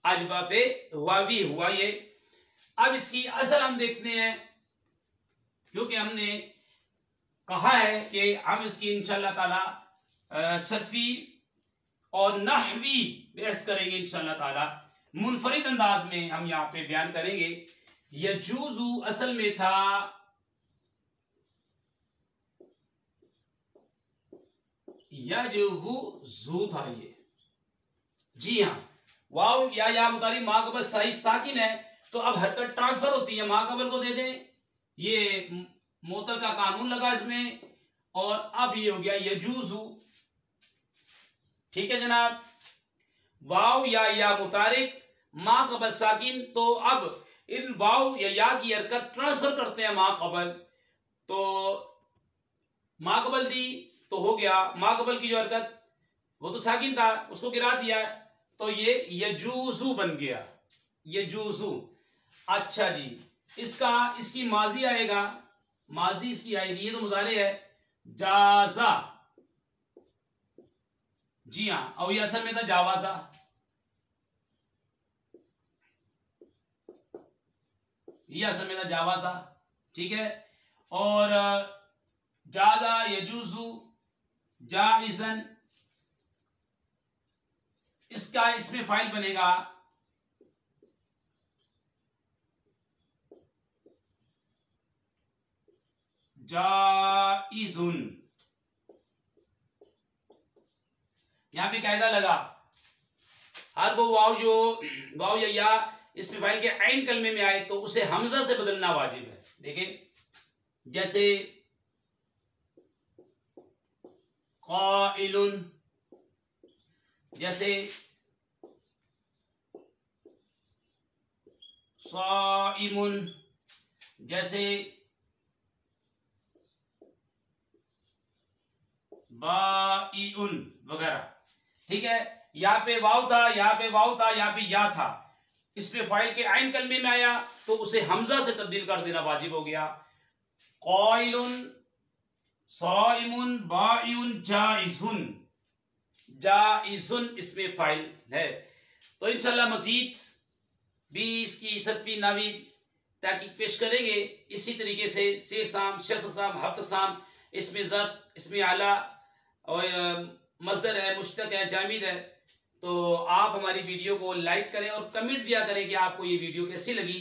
अजवफ़े वावी हुआ ये। अब इसकी असल हम देखते हैं, क्योंकि हमने कहा है कि हम इसकी इंशाअल्लाह ताला सर्फी और नहवी बहस करेंगे इंशाअल्लाह ताला। मुनफरिद अंदाज में हम यहां पे बयान करेंगे। यजूजू असल में था यजवुजू था ये। जी हाँ, वाव या मुतारी माकबल सही साकिन है तो अब हरकत ट्रांसफर होती है, माकबल को दे दें, ये मोतल का कानून लगा इसमें, और अब ये हो गया यजूजू। ठीक है जनाब, वाव या मुतारिक माकबल साकिन। तो अब इन वाव या की हरकत ट्रांसफर करते हैं माकबल, तो माकबल दी तो हो गया, माकबल की जो हरकत वो तो साकिन था उसको गिरा दिया तो ये यजूजू बन गया, यजूजू। अच्छा जी, इसकी माजी आएगा, माजी इसकी आएगी, ये तो मुजारे है, जाजा। जी हाँ, और ये असल में था जावाजा। ये असल में था जावाजा। ठीक है, और जादा यजूजू जाइजन, इसका इसमें फाइल बनेगा जाइजुन। यहां पे कायदा लगा, हर वो वाव या इसमें फाइल के आइन कलमे में आए तो उसे हमजा से बदलना वाजिब है। देखें, जैसे क़ाइलुन, जैसे साइमुन, जैसे बाइउन वगैरह। ठीक है, यहां पे वाव था, यहां पे वाव था, यहां पे या था, इसमें फाइल के आइन कलमे में आया तो उसे हमजा से तब्दील कर देना वाजिब हो गया। क़ाइलुन, साइमुन, बाइउन, जाइजुन। जाइजुन इसमें फाइल है। तो इंशाल्लाह मजीद भी इसकी सर्फी नावी ताकीद पेश करेंगे इसी तरीके से। शेर साम, शख्स साम, हफ्त साम, इसमें ज़र्फ, इसमें आला और मज़दर है, मुश्तक है, जामिद है। तो आप हमारी वीडियो को लाइक करें और कमेंट दिया करें कि आपको ये वीडियो कैसी लगी।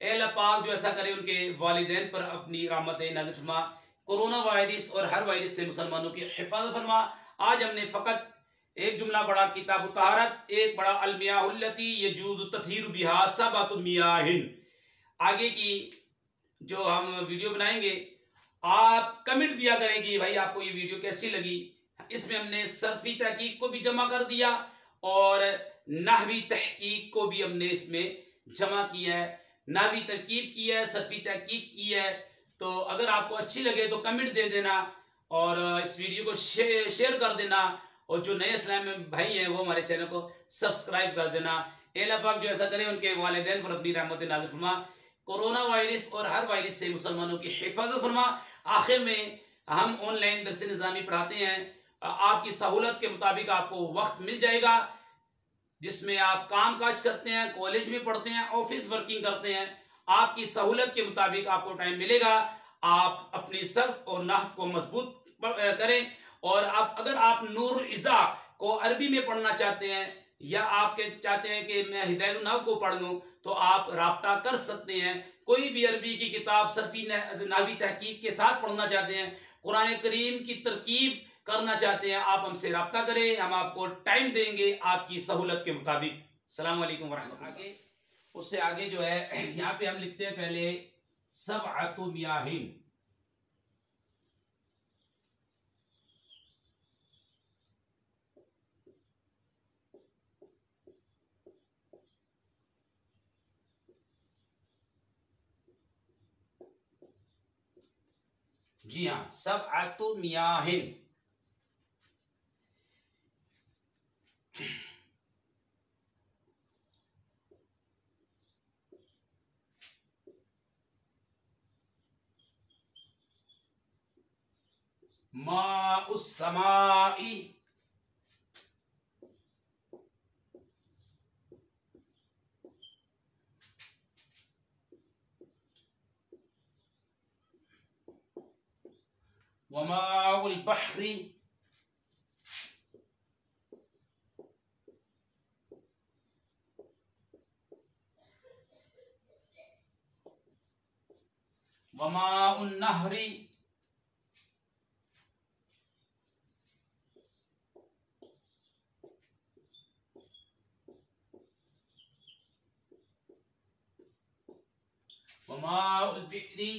ए अल्लाह पाक जो ऐसा करे उनके वालिदैन पर अपनी रहमत नाज़िल फरमा, कोरोना वायरस और हर वायरस से मुसलमानों की हिफाजत फरमा। आज हमने फ़कत एक जुमला पढ़ा किताब तहारत, एक पढ़ा अलमियाहुल्लती यजूज़ु तत्हीरु बिहा सबअतु मियाहिन। आगे की जो हम वीडियो बनाएंगे आप कमेंट दिया करें कि भाई आपको ये वीडियो कैसी लगी। इसमें हमने सर्फी तहकीक को भी जमा कर दिया और नहवी तहकीक को भी हमने इसमें जमा किया है, नहवी तरकीब की है, सर्फी तहकीक की है। तो अगर आपको अच्छी लगे तो कमेंट दे देना और इस वीडियो को शेयर कर देना, और जो नए इस्लाम में भाई हैं वो हमारे चैनल को सब्सक्राइब कर देना। अल्लाह पाक जो ऐसा करे उनके वालिदैन पर अपनी रहमत नाज़िल फरमा, कोरोना वायरस और हर वायरस से मुसलमानों की हिफाजत फरमा। आखिर में हम ऑनलाइन दर्स निज़ामी पढ़ाते हैं, आपकी सहूलत के मुताबिक आपको वक्त मिल जाएगा जिसमें आप काम काज करते हैं, कॉलेज में पढ़ते हैं, ऑफिस वर्किंग करते हैं, आपकी सहूलत के मुताबिक आपको टाइम मिलेगा। आप अपनी सर्फ और नहव को मजबूत करें। और आप अगर आप नूरुल इज़ा को अरबी में पढ़ना चाहते हैं या आपके चाहते हैं कि मैं हिदायतुन नहव को पढ़ लूँ तो आप राब्ता कर सकते हैं। कोई भी अरबी की किताब सरफी नाहवी तहकीक के साथ पढ़ना चाहते हैं, कुरान करीम की तरकीब करना चाहते हैं, आप हमसे राब्ता करें, हम आपको टाइम देंगे आपकी सहूलत के मुताबिक। अस्सलाम वालेकुम वरहमतुल्लाह। आगे उससे आगे जो है यहाँ पे हम लिखते हैं पहले सबअतु मियाहिन। जी हाँ, सबअतु मियाहिन। माउस समाई, वमाउल बहरी, वमाउन नहरी, वमाउल बिरी,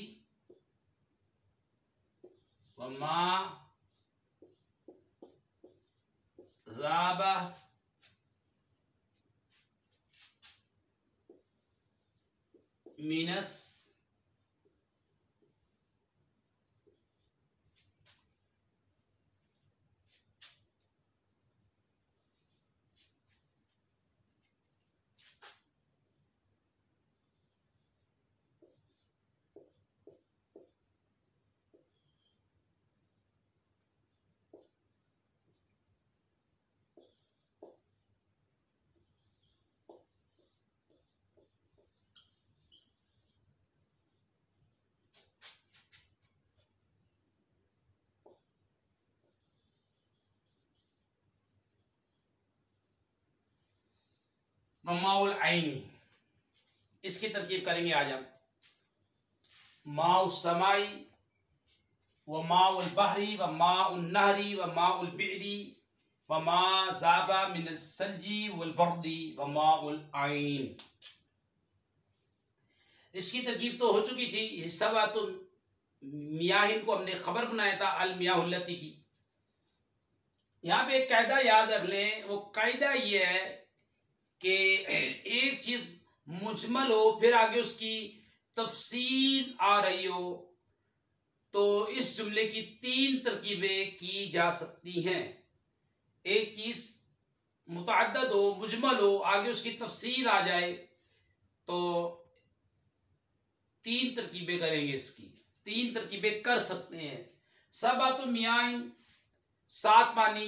वमा ज़ाबा मिनस वमाउल आइनी। इसकी तरकीब करेंगे आज हम। माउ समाई, व माउल बहरी, व माउल नहरी, व माउल बिरी, व मा ज़ाबा मिनल सल्जी वल बर्दी, व माउल आइन। इसकी तरकीब तो हो चुकी थी। सबअतु मियाहिन को हमने खबर बनाया था अल मियाहुल्लती की। यहाँ पे एक कायदा याद रख लें, वो कायदा ये है कि एक चीज मुजमल हो फिर आगे उसकी तफसील आ रही हो तो इस जुमले की 3 तरकीबें की जा सकती हैं। एक चीज मुतअद्दद हो, मुजमल हो, आगे उसकी तफसील आ जाए तो 3 तरकीबें करेंगे। इसकी 3 तरकीबें कर सकते हैं। सबअतु मियाहिन, 7 पानी।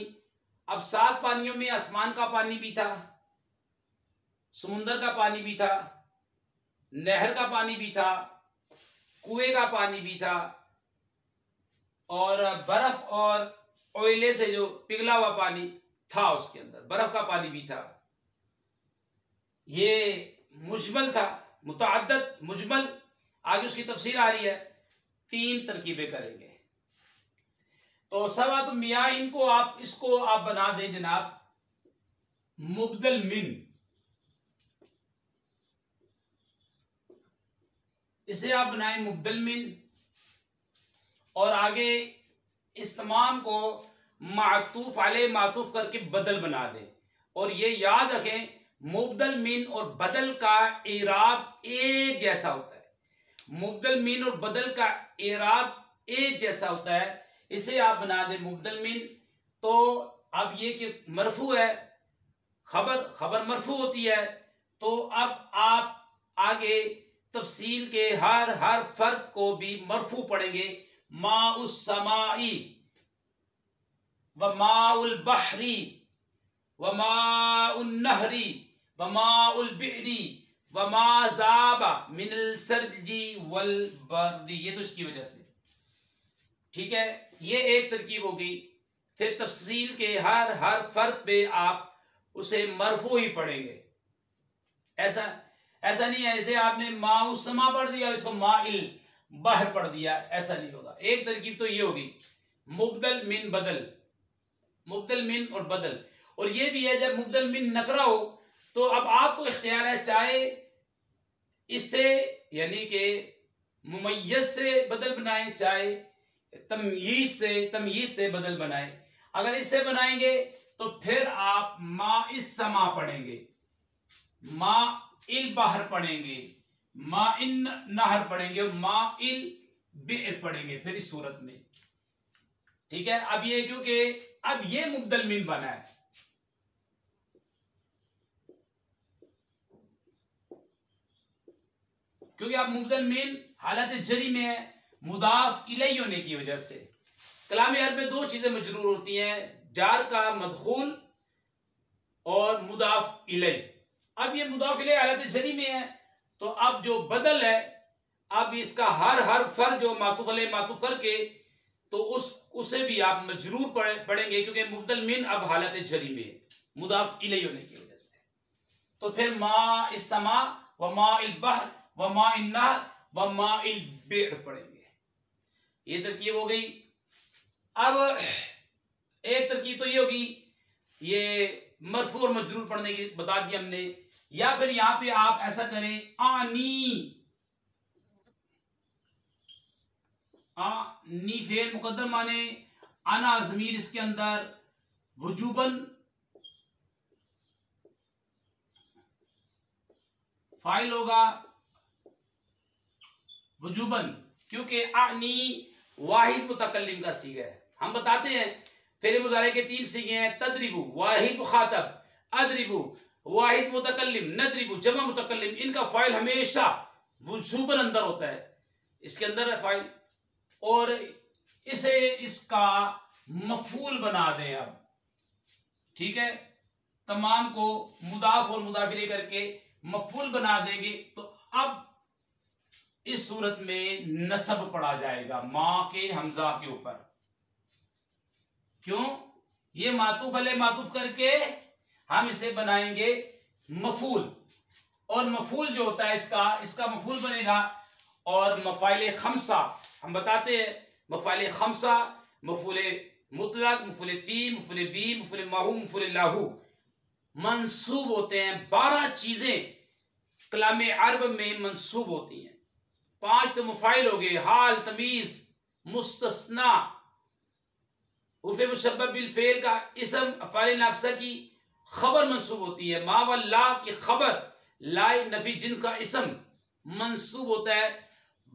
अब 7 पानियों में आसमान का पानी भी था, समुंदर का पानी भी था, नहर का पानी भी था, कुएं का पानी भी था, और बर्फ और ओयले से जो पिघला हुआ पानी था, उसके अंदर बर्फ का पानी भी था। ये मुजमल था, मुतअद्दद मुजमल, आगे उसकी तफसील आ रही है। 3 तरकीबें करेंगे। तो सबअतु मियाहिन को आप इसको आप बना दें जनाब मुबदल मिन। इसे आप बनाएं मुबदल मिन और आगे इस तमाम को मातूफ अलैह मातूफ करके बदल बना दें। और ये याद रखें मुबदल मिन और बदल का इराब एक जैसा होता है। मुबदल मिन और बदल का इराब एक जैसा होता है। इसे आप बना दें मुबदल मिन। तो अब ये कि मरफू है, खबर मरफू होती है, तो अब आप आगे तफसील के हर फर्द को भी मरफू पढ़ेंगे। माउस समाई, व माउल बहरी, व माउल नहरी, व माउल बिरी, व मा ज़ाबा मिनल सरजी वल बर्दी। ये तो इसकी वजह से ठीक है। ये एक तरकीब होगी। फिर तफसील के हर फर्द पे आप उसे मरफू ही पढ़ेंगे। ऐसा ऐसा नहीं है ऐसे आपने माउ समा पढ़ दिया इसको माइल बहर पढ़ दिया, ऐसा नहीं होगा। एक तरकीब तो ये होगी मुबदल मिन बदल, मुबदल मिन और बदल। और ये भी है जब मुबदल मिन नकरा हो तो अब आपको इख्तियार है, चाहे इससे यानी कि मुमय्यज से बदल बनाए, चाहे तमयीज से बदल बनाए। अगर इससे बनाएंगे तो फिर आप मा इस समा पढ़ेंगे, मा इल बहर पढ़ेंगे, मा इन नहर पढ़ेंगे, मा इल बि'r पढ़ेंगे फिर इस सूरत में। ठीक है, अब ये क्योंकि अब ये मुबदल मिन बना है, क्योंकि अब मुबदल मिन हालत जरी में है मुदाफ इलैहि होने की वजह से। कलाम अरब में दो चीजें मजरूर होती हैं, जार का मदखूल और मुदाफ इलैहि। अब ये मुदाफ इलैहि हालत जरी में है तो अब जो बदल है, अब इसका हर हर जो मातूफ अलैहि मातूफ करके तो उसे भी आप मजरूर पढ़ेंगे, क्योंकि मुबदल मिन अब हालत जरी में है मुदाफ इलैहि होने की वजह से। तो फिर मा इस समा व मा इल बहर व मा इल नहर व मा इल बि'r पढ़ेंगे। ये तरकीब हो गई। अब एक तरकीब तो ये होगी, ये मरफू और मजरूर पढ़ने की बता दी हमने। या फिर यहां पे आप ऐसा करें आनी फेल मुकद्दर माने आना ज़मीर इसके अंदर वजूबन फाइल होगा वजूबन, क्योंकि आनी वाहिद मुतकल्लिम का सीगा है। हम बताते हैं फेल मुजारे के 3 सीगे हैं, तदरिबु वाहिद मुखातब, अदरिबु वाहिद मुतकल्लिम, नदरिबु जमा मुतकल्लिम। इनका फाइल हमेशा वजूबन अंदर होता है, इसके अंदर है फाइल, और इसे इसका मफूल बना दें अब। ठीक है, तमाम को मुदाफ और मुदाफ इलैहि करके मफूल बना देंगे तो अब इस सूरत में नसब पढ़ा जाएगा मां के हमजा के ऊपर। क्यों? ये मातूफ अलैहि मातूफ करके हम इसे बनाएंगे मफूल, और मफूल जो होता है इसका मफूल बनेगा। और मफाइल खमसा हम बताते हैं, मफाइल खमसा मफूल मुतलक, मफूल फी, मफूल बी, मफूल माहू, मफूल लाहू मंसूब होते हैं। 12 चीजें कलाम अरब में मंसूब होती हैं। 5 तो मफाइल हो गए, हाल, तमीज, मुस्तस्ना, उर्फ़े मुशब्बह बिल फेल का इसम, अफ़ाल नाक़िसा की खबर मंसूब होती है। मा व ला की खबर, ला नफी जिन्स का इसम मंसूब होता है।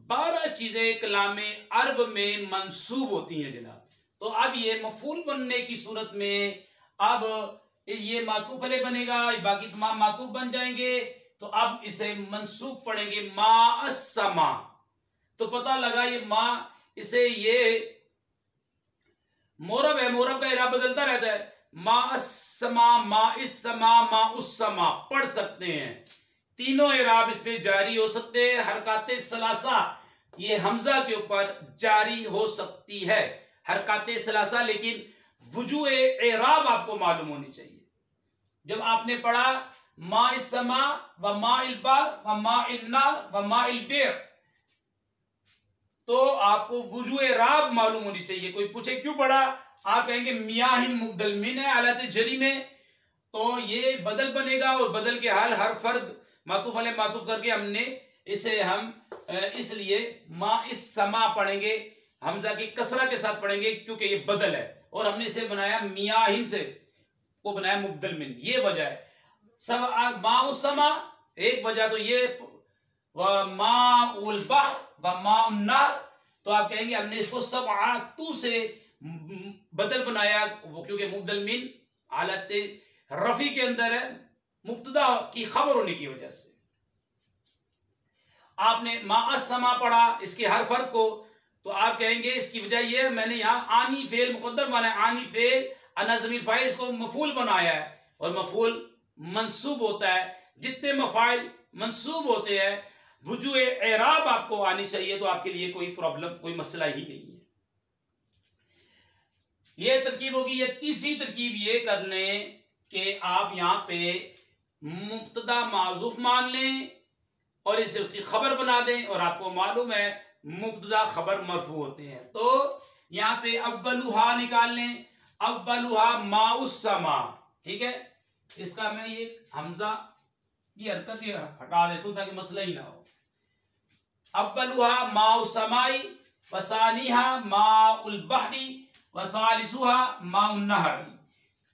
12 चीजें कलाम अरब में मंसूब होती हैं जनाब। तो अब ये मफूल बनने की सूरत में अब ये मातूफ अलैहि बनेगा, बाकी तमाम मातूफ बन जाएंगे। तो अब इसे मंसूब पढ़ेंगे मा अस्समा। तो पता लगा ये माँ, इसे ये मोरब है, मोरब का इराब बदलता रहता है। मा अस्समा, मा इस्समा, मा उस्समा पढ़ सकते हैं। तीनों इराब इस पे जारी हो सकते हैं। हरकाते सलासा ये हमजा के ऊपर जारी हो सकती है, हरकाते सलासा, लेकिन वजूह इराब आपको मालूम होनी चाहिए। जब आपने पढ़ा मा इस्समा व मा इल बार व मा इल नार व मा इल बि'r, तो आपको वजूह राब मालूम होनी चाहिए। कोई पूछे क्यों पढ़ा, आप कहेंगे मियाहिन मुबदल मिन है हालत जरी में, तो ये बदल बनेगा और बदल के हाल हर फर्द मातूफ अलैहि मातूफ करके हमने इसे हम इसलिए मा इस समा पढ़ेंगे, हमजा की कसरा के साथ पढ़ेंगे क्योंकि ये बदल है, और हमने इसे बनाया मियाहिन से को बनाया मुबदल मिन, ये वजह है। सब मा उस समा एक वजह तो ये, व मा उल बहर व मा उन नार, तो आप कहेंगे हमने इसको सब तू से बदल बनाया, वो क्योंकि मुबदल मिन हालत रफी के अंदर है, मुब्तदा की खबर होने की वजह से। आपने मा अस्समा पढ़ा इसके हर फर्द को, तो आप कहेंगे इसकी वजह यह मैंने यहां आनी फेल मुकद्दर बनाया, आनी फेल अना ज़मीर फाइल, इसको मफूल बनाया है, और मफूल मंसूब होता है। जितने मफाइल मंसूब होते हैं वजूह एराब आपको आनी चाहिए, तो आपके लिए कोई प्रॉब्लम, कोई मसला ही नहीं है। यह तरकीब होगी। ये तीसरी तरकीब ये कर लें कि आप यहां पे मुब्तदा माज़ूफ मान लें और इसे उसकी खबर बना दें। और आपको मालूम है मुब्तदा खबर मरफू होते हैं। तो यहां पे अव्वलुहा निकाल लें, अव्वलुहा माउस्समा, ठीक है। इसका मैं ये हमजा की हरकत ये हटा देता हूं ताकि मसला ही ना हो। अव्वलुहा माउस्समाई वसानिहा माउल बहरी वसालिसुहा माउन नहरी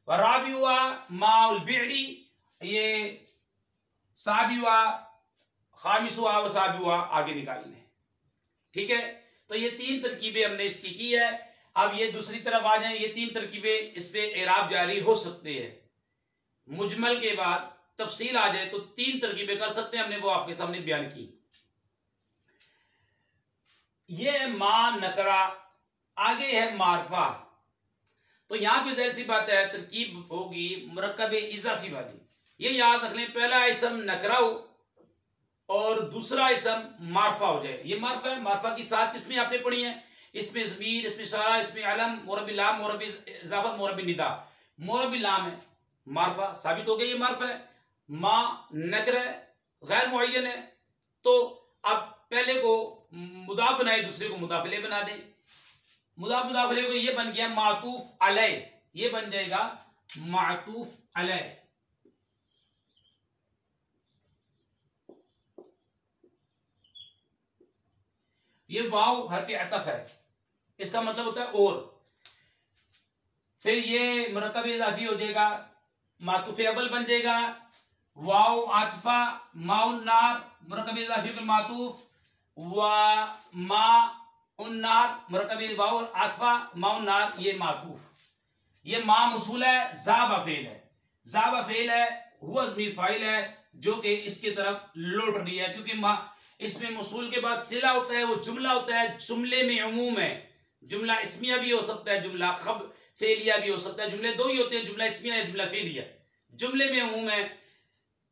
वराबिउहा माउल बिरी, ये साबिउहा खामिसुहा वसाबिउहा आगे निकालने, ठीक है। तो ये 3 तरकीबें हमने इसकी की है। अब ये दूसरी तरफ आ जाए, ये 3 तरकीबें इस पे एराब जारी हो सकते हैं। मुजमल के बाद तफसील आ जाए तो 3 तरकीबें कर सकते हैं, हमने वो आपके सामने बयान की। ये है मा नकरा, आगे है मारफा। तो यहां पे जाहिर सी बात है तरकीब होगी मुरक्कब इजाफी वाली। ये याद रख लें, पहला इसम नकरा हो और दूसरा इसम मारफा हो जाए। ये मारफा है, मारफा की 7 किस्में आपने पढ़ी हैं। इसमें ज़मीर, इसमें इशारा, इसमें अलम, मोरबी लाम, मोरबी इजाफत, मोरबी निदा। मोरबी लाम है मारफा, साबित हो गया ये मारफा है। मा नकरा है, गैर मुअय्यन है। तो अब पहले को मुदाफ बनाए, दूसरे को मुदाफिले बना दें। मुदाफ मुदाफिले को ये बन गया मातूफ अलै, ये बन जाएगा मातूफ अलै। ये वाव हर्फ अतफ है, इसका मतलब होता है और। फिर ये मुरक्कब इजाफी हो जाएगा, मातूफ अव्वल बन जाएगा। वाव आतफा माउन नार, मुरक्कब इजाफी का मातूफ व मा उन नार, मुरक्कब वाव आतफा माउन नार, ये मातूफ। ये मा मसूल है, ज़ाबा फेल है। ज़ाबा फेल है, हुआ ज़मीर फाइल है जो कि इसके तरफ लौट रही है, क्योंकि मा इसमें मसूल के बाद सिला होता है, वो जुमला होता है। जुमले में उमूम है, जुमला इस्मिया भी हो सकता है, जुमला खब फेलिया भी हो सकता है। जुमले 2 ही होते हैं, जुमला इस्मिया या जुमला फेलिया। जुमले में उमूम है,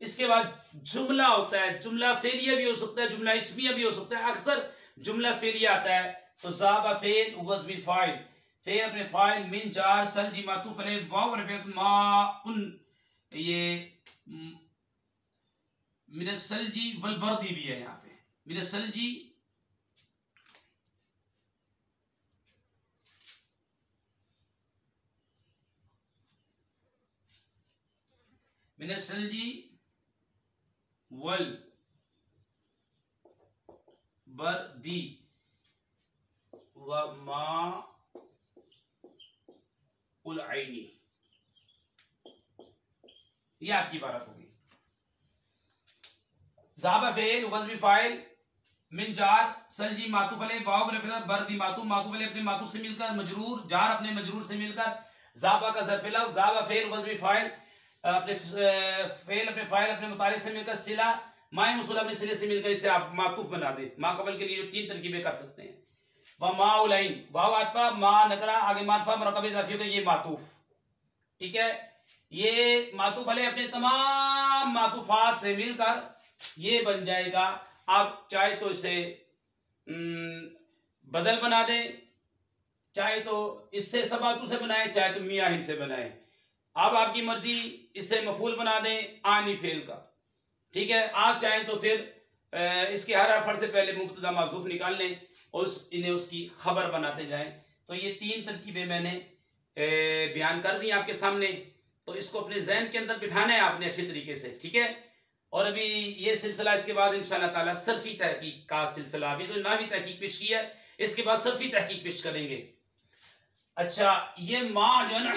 इसके बाद जुमला होता है, जुमला फेलिया भी हो सकता है, जुमला इस्मिया भी हो सकता है। अक्सर जुमला फेलिया आता है। तो ज़ाबा फेल वज़्मी फाइल, फेल अपने फाइल, मिन जार सलजी मातूफ अलैह वाव रफ़अत मा उन, ये मिन सलजी वल बर्दी भी है यहां पे। मिन सलजी मिन सलजी वल बर्दी व मा उल आइनी, ये आपकी इबारत होगी। ज़ाबा फेल वज़्मी फाइल, मिन जार सलजी मातूफ अलैह वाव रफ़अत बर्दी मातूफ, मातूफ अलैह अपने मातूफ से मिलकर, मजरूर जार अपने मजरूर से मिलकर, ज़ाबा का ज़र्फ़ लफ़्ज़, ज़ाबा फेल वज़्मी फाइल अपने फेल अपने फाइल अपने मुतालिक से मिलकर, सिला माए मसूल अपने सिले से मिलकर, इसे आप मातूफ बना दे। मा कबल के लिए 3 तरकीबें कर सकते हैं। व माउल आइन, वाव आतफा मा नकरा, आगे मारफा मुरक्कब इज़ाफी का ये मातूफ, ठीक है। ये मातूफ अलैह अपने तमाम मातूफात से मिलकर ये बन जाएगा। आप चाहे तो इसे बदल बना दें, चाहे तो इससे सबातू से बनाए, चाहे तो मियाँ हिंद से बनाए। अब आपकी मर्जी, इसे मफूल बना दें आनी फेल का, ठीक है। आप चाहें तो फिर इसके हर हरफ से पहले मुब्तदा माज़ूफ निकाल लें और इन्हें उसकी खबर बनाते जाएं। तो ये 3 तरकीबें मैंने बयान कर दी आपके सामने। तो इसको अपने जहन के अंदर बिठाना है आपने अच्छी तरीके से, ठीक है। और अभी ये सिलसिला, इसके बाद इंशाअल्लाह ताला सर्फी तहकीक का सिलसिला, अभी तो नावी तहकीक पेश की है, इसके बाद सर्फी तहकीक पेश करेंगे। अच्छा, ये माँ जो है ना,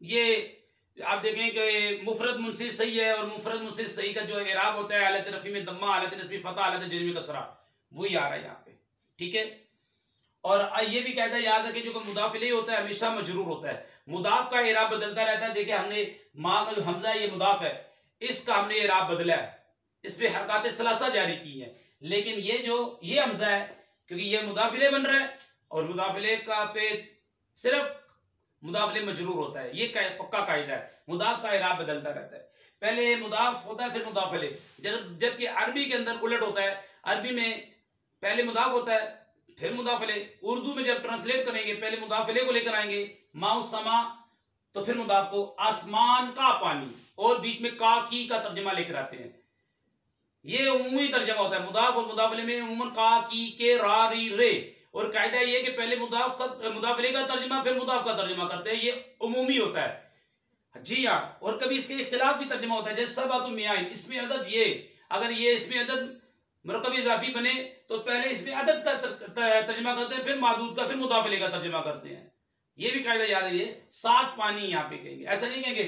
ये आप देखें कि मुफरद मुनसिर सही है, और मुफरद मुनसिर सही का जो इराब होता है हालत रफ़ी में दम्मा, हालत नस्बी फतह, हालत जज़्म में कसरा, वही आ रहा है यहाँ पे, ठीक है। और ये भी कहता है, याद रखें, जो मुदाफ इलैहि होता है हमेशा मजरूर होता है। मुदाफ का इराब बदलता रहता है। देखिए हमने माँ का जो हमजा है ये मुदाफ है, इसका हमने इराब बदला है, इस पे हरकत सलासा जारी की है। लेकिन ये जो ये हमजा है, क्योंकि ये मुदाफ इलैहि बन रहा है और मुदाफ इलैहि का पे सिर्फ मुदाफ इलैहि मजरूर होता है, ये पक्का कायदा है। मुदाफ का इराब बदलता रहता है, पहले मुदाफ होता है फिर मुदाफ इलैहि। जबकि अरबी के अंदर उलट होता है, अरबी में पहले मुदाफ होता है फिर मुदाफ इलैहि। उर्दू में जब ट्रांसलेट करेंगे पहले मुदाफ इलैहि को लेकर आएंगे, माउ समा, तो फिर मुदाफ को आसमान का पानी, और बीच में का की का तर्जमा लेकर आते हैं। ये उमूमी तर्जमा होता है। मुदाफ और मुदाफ इलैह में उमूमन का, की, के, रा, री, रे। और कायदा ये कि पहले मुदाफ इलैह का तर्जमा फिर मुदाफ का तर्जमा करते हैं, ये उमूमी होता है। जी हाँ, और कभी इसके इख्तिलाफ भी तर्जमा होता है, जैसे सबअतु मियाइन, इसमें अदद, ये अगर ये इसमें अदद मुरक्कब इजाफी बने तो पहले इसमें अदद का तर्जमा करते हैं, फिर मादूद का, फिर मुदाफ इलैह का तर्जमा करते हैं। ये भी कायदा याद है। ये 7 पानी यहाँ पे कहेंगे, ऐसा नहीं कहेंगे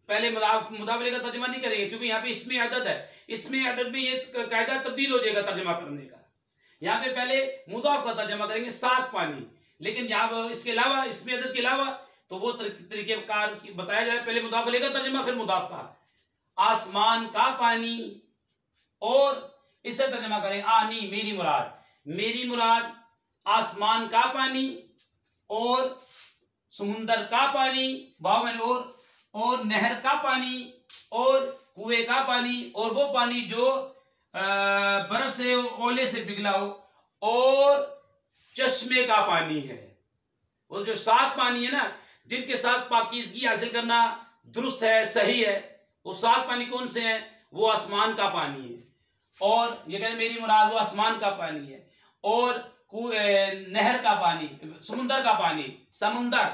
पहले मुदाफ इलैह का तर्जमा नहीं करेंगे, क्योंकि यहाँ पे इसमें अदद है, इसमें अदद में ये कायदा तब्दील हो जाएगा तर्जमा करने का। यहाँ पे पहले मुदाफ का तर्जमा करेंगे 7 पानी, लेकिन यहाँ इसके अलावा, इसमें अदद के अलावा तो वो तरीकेकार बताया जाए, पहले मुदाफ इलैह का तर्जमा फिर मुदाफ का। आसमान का पानी, और इससे तर्जमा करें आनी, मेरी मुराद, मेरी मुराद आसमान का पानी और समुंदर का पानी, वाव में और नहर का पानी और कुएं का पानी, और वो पानी जो बर्फ से, ओले से पिघला हो, और चश्मे का पानी है। वो जो 7 पानी है ना, जिनके साथ पाकीज़गी हासिल करना दुरुस्त है, सही है, वो 7 पानी कौन से हैं? वो आसमान का पानी है, और ये कहते मेरी मुराद वो आसमान का पानी है, और नहर का पानी, समुंदर का पानी, समुंदर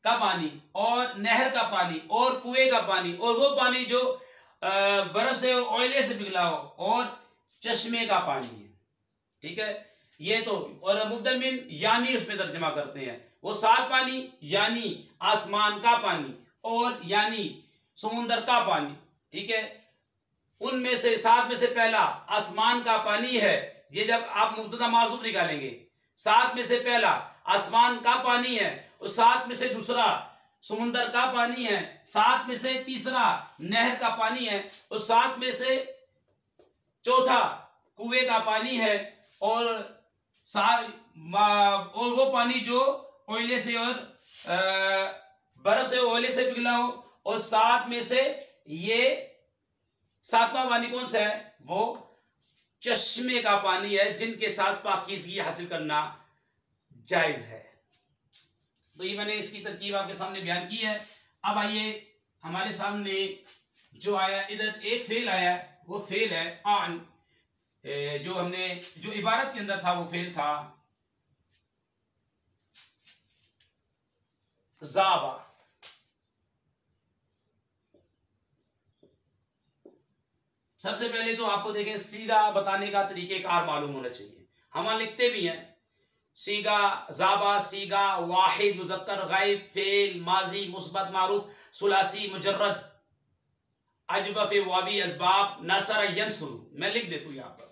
का पानी, और नहर का पानी, और कुएं का पानी, और वो पानी जो बर्फ से, ओले से पिघला हो, और चश्मे का पानी है। ठीक है, ये तो। और मुबदल मिन यानी उसमें तर्जमा करते हैं, वो 7 पानी यानी आसमान का पानी, और यानी समुंदर का पानी। ठीक है, उनमें से 7 में से पहला आसमान का पानी है, ये जब आप मुब्तदा मासूफ निकालेंगे, 7 में से पहला आसमान का पानी है, और 7 में से दूसरा समुंदर का पानी है, 7 में से तीसरा नहर का पानी है, और 7 में से चौथा कुएं का पानी है, और वो पानी जो ओले से और बर्फ से, ओले से पिघला हो, और 7 में से ये 7वां पानी कौन सा है? वो चश्मे का पानी है, जिनके साथ पाकीज़गी हासिल करना जायज है। तो ये मैंने इसकी तरकीब आपके सामने बयान की है। अब आइए हमारे सामने जो आया, इधर एक फेल आया, वो फेल है आन, जो हमने जो इबारत के अंदर था वो फेल था ज़ाबा। सबसे पहले तो आपको देखें, सीगा बताने का तरीकेकार मालूम होना चाहिए। हम लिखते भी हैं सीगा, ज़ाबा, सीगा, वाहिद, मुज़क्कर, गायब, फेल, माजी, मुस्बत, मारूफ, सुलासी, मुजर्रद, अजवफ, वावी, असबाब, नसर, यंसुर। मैं लिख देता हूं यहां पर,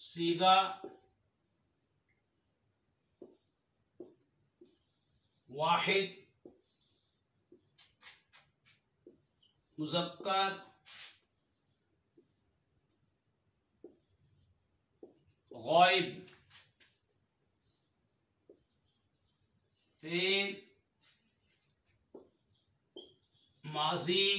सीगा, वाहिद, मुज़क्कर, गायब, फेल, माजी,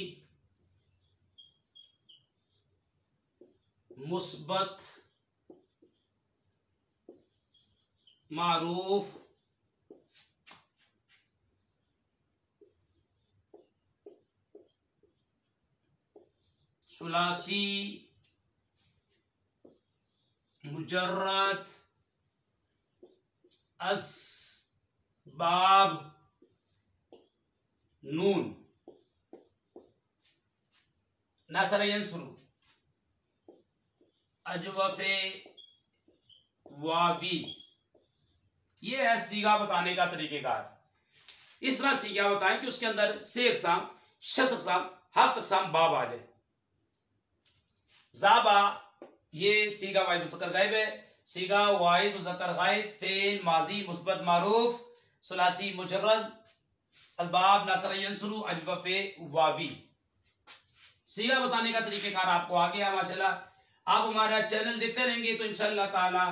मुस्बत, मारूफ, सुलासी, मुजर्रद, असबाब, नून, नसर, यंसुर, अजवफे, वावी। ये है सीगा बताने का तरीकेकार। इस तरह सीगा बताएं कि उसके अंदर से अक़साम, शस अक़साम, हफ्त अक़साम बाब आ जाए। ज़ाबा, ये सीगा वाहिद मुज़क्कर गायब है, सीगा वाहिद मुज़क्कर गायब, फेल, माजी, मुस्बत, मारूफ, सुलासी, मुजर्रद, अलबाब, नसर, यंसुरु, अजवफे, वावी। सीगा बताने का तरीकेकार आपको आ गया माशाल्लाह। आप हमारा चैनल देखते रहेंगे तो इंशाअल्लाह ताला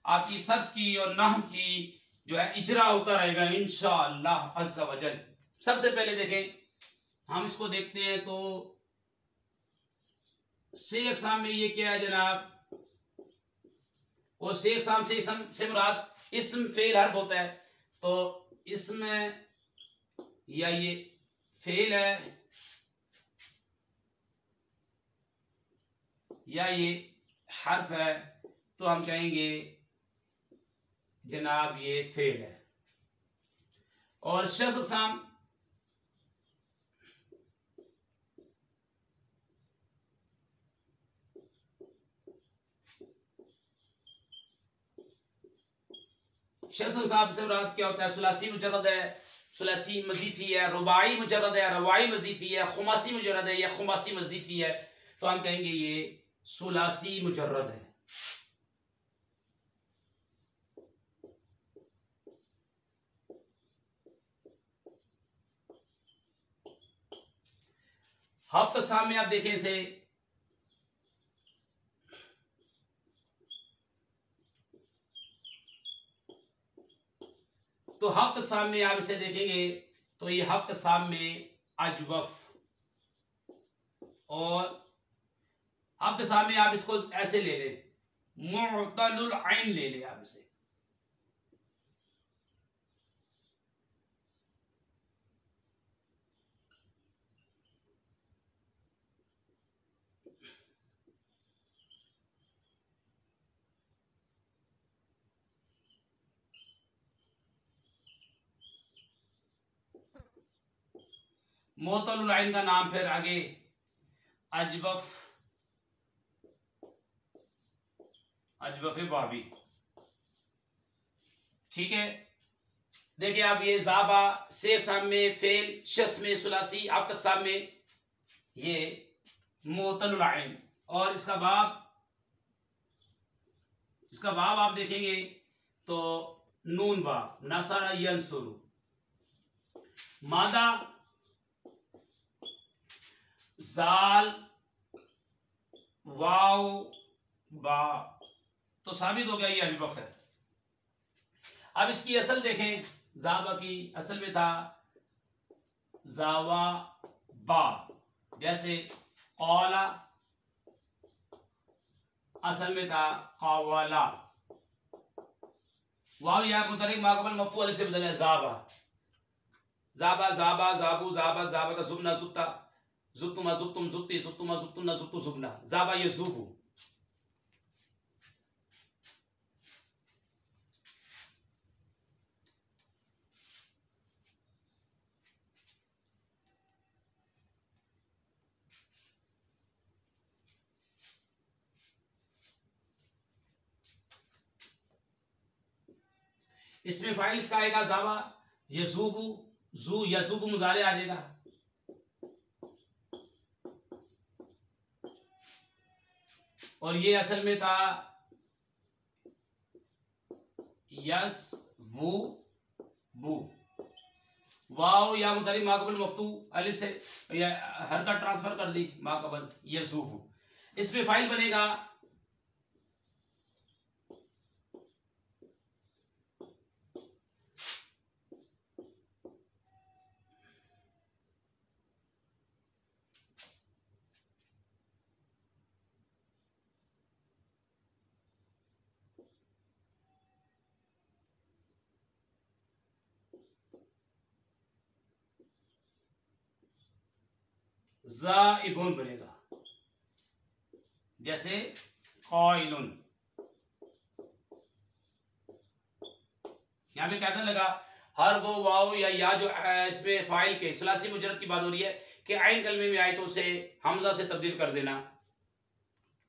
आपकी सर्फ की और नहव की जो है इजरा होता रहेगा इंशाअल्लाह अज़्ज़ा वजल। सबसे पहले देखें, हम इसको देखते हैं तो से अक़साम में ये क्या है जनाब, और से अक़साम से इसम से मुराद इस्म फेल हर्फ होता है, तो इसमें या ये फेल है या ये हर्फ है तो हम कहेंगे जनाब ये फेल है। और शख्स अक़साम साहब से मुराद क्या होता है? सुलासी मुजर्रद है, सुलासी मजीफी है, रुबाई मुजर्रद है, रवाई मजीफी है, खुमासी मुजर्रद है या खुमासी मजीफी है, तो हम कहेंगे ये सुलासी मुजर्रद है। हफ्त साम में आप देखें इसे, तो हफ्त साम में आप इसे देखेंगे तो ये हफ्त साम में अजवफ, और हफ्त साम में आप इसको ऐसे ले लें, मुअतलुल ऐन ले लें आप इसे। मुअतलुल ऐन का नाम फिर आगे अजवफ, अजवफ बाबी। ठीक है, देखिए आप ये ज़ाबा से साम में फेल, शस में सुलासी, अब तक साम में ये मुअतलुल ऐन। और इसका बाब आप देखेंगे तो नून बाब, नसरा यंसुरु, मादा जाल वाव बा, तो साबित हो गया ये अजवफ है। अब इसकी असल देखें, ज़ाबा की असल में था जावा बा, जैसे कौला असल में था कौला, वाव या मुतरिक माकबल मफ़ूल अलif से बदला है ज़ाबा, ज़ाबा ज़ाबा ज़ाबू ज़ाबा ज़ाबा ज़ुबना ज़ुब्ता ज़ुब्तुमा ज़ुब्तुम ज़ुब्ती ज़ुब्तुमा ज़ुब्तुन्ना ज़ुब्तु ज़ुबना, ज़ाबा यज़ुबु। इसमें फाइल इसका आएगा ज़ाबा यज़ुबु, जू यज़ुबु मुज़ारे आ जाएगा, और ये असल में था यस वो बू, वाव या मुतरिक माकबल मफ्तू अलिफ से या हरकत ट्रांसफर कर दी माकबल यसूबू। इसमें फाइल बनेगा ज़ाइबुन बनेगा, जैसे क़ाइलुन। यहां पे कहने लगा हर वो वाव या जो इसमें फाइल के सुलासी मुजरद की बात हो रही है कि आइन कलमे में आए तो उसे हमजा से तब्दील कर देना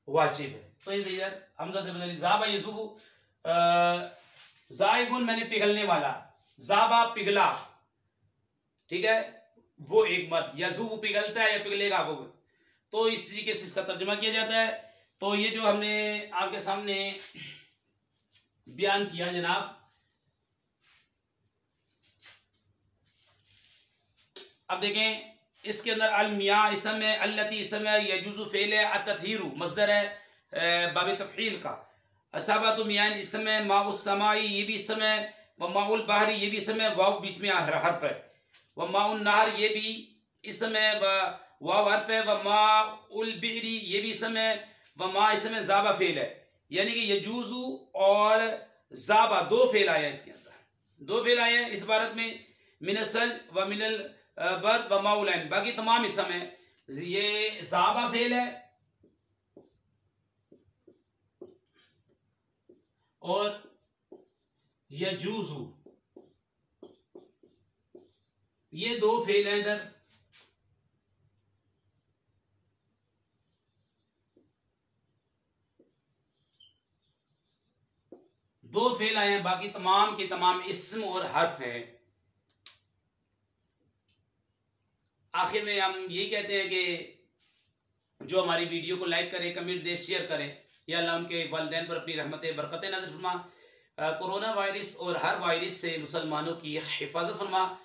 वाजिब है। तो इधर हमजा से बदली ज़ाबा यज़ुबु, ज़ाइबुन मैंने पिघलने वाला, ज़ाबा पिघला, ठीक है, वो एक मत, यज़ुबु पिघलता है या पिघलेगा वो, तो इस तरीके से इसका तर्जुमा किया जाता है। तो ये जो हमने आपके सामने बयान किया जनाब, अब देखें इसके अंदर अलमिया इसम है, अल्लती इसम है, यजूज़ु फ़ेल है, अततहीरु मस्दर है बाब तफ़हील का, असाबतु मियान इसम है, माउस समाई ये भी इसम है, व माउल बहरी ये भी इसम है, वाव बीच में हर्फ है, व माउन नहर ये भी इसम है, व वाव हर्फ है, व माउल बिहरी ये भी इसम है, व मा इसम है, ज़ाबा फ़ेल है। यानी कि यजूज़ु और ज़ाबा दो फेल आया इसके अंदर, दो फेल आए हैं इस इबारत में, मिनसल व मिनल बर व माउलैन, बाकी तमाम इसम है। ये ज़ाबा फेल है और यजूजू, ये दो फेल हैं इधर। दो फेल आए हैं, बाकी तमाम के तमाम इस्म और हर्फ हैं। आखिर में हम यही कहते हैं कि जो हमारी वीडियो को लाइक करे, कमेंट दे, शेयर करें, या अल्लाह उनके वालिदैन पर अपनी रहमतें बरकतें नाज़िल फरमा। कोरोना वायरस और हर वायरस से मुसलमानों की हिफाजत फरमा।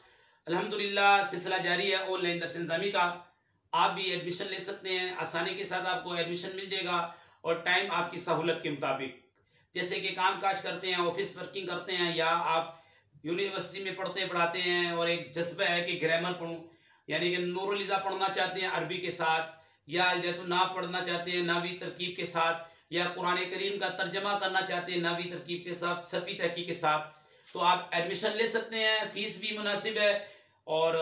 अल्हम्दुलिल्लाह सिलसिला जारी है ऑनलाइन दर्स निज़ामी का। आप भी एडमिशन ले सकते हैं, आसानी के साथ आपको एडमिशन मिल जाएगा, और टाइम आपकी सहूलत के मुताबिक। जैसे कि काम काज करते हैं, ऑफिस वर्किंग करते हैं, या आप यूनिवर्सिटी में पढ़ाते हैं और एक जज्बा है कि ग्रामर पढ़ूँ, यानी कि नूरुल इज़ा पढ़ना चाहते हैं अरबी के साथ, या नाव पढ़ना चाहते हैं नावी तरकीब के साथ, या कुरान करीम का तर्जमा करना चाहते हैं नावी तरकीब के साथ, सफ़ी तहकीक के साथ, तो आप एडमिशन ले सकते हैं। फ़ीस भी मुनासिब है और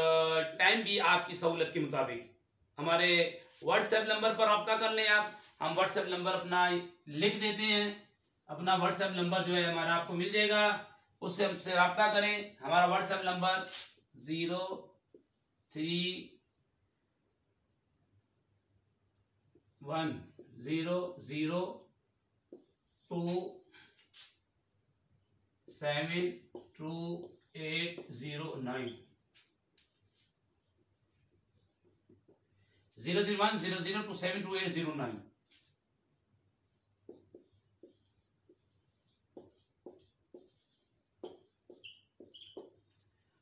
टाइम भी आपकी सहूलत के मुताबिक। हमारे व्हाट्सएप नंबर पर रब्ता कर लें आप। हम व्हाट्सएप नंबर अपना लिख देते हैं। अपना व्हाट्सएप नंबर जो है हमारा आपको मिल जाएगा, उससे हमसे रब्ता करें। हमारा व्हाट्सएप नंबर 03100272809 03100272809।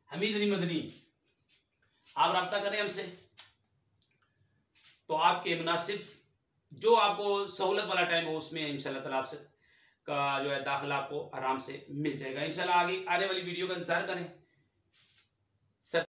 हमीद अली मदनी, आप रब्ता करें हमसे, तो आपके मुनासिब जो आपको सहूलत वाला टाइम हो उसमें इंशाल्लाह ताला आपसे का जो है दाखिला आपको आराम से मिल जाएगा। इंशाल्लाह आगे आने वाली वीडियो का इंतजार करें।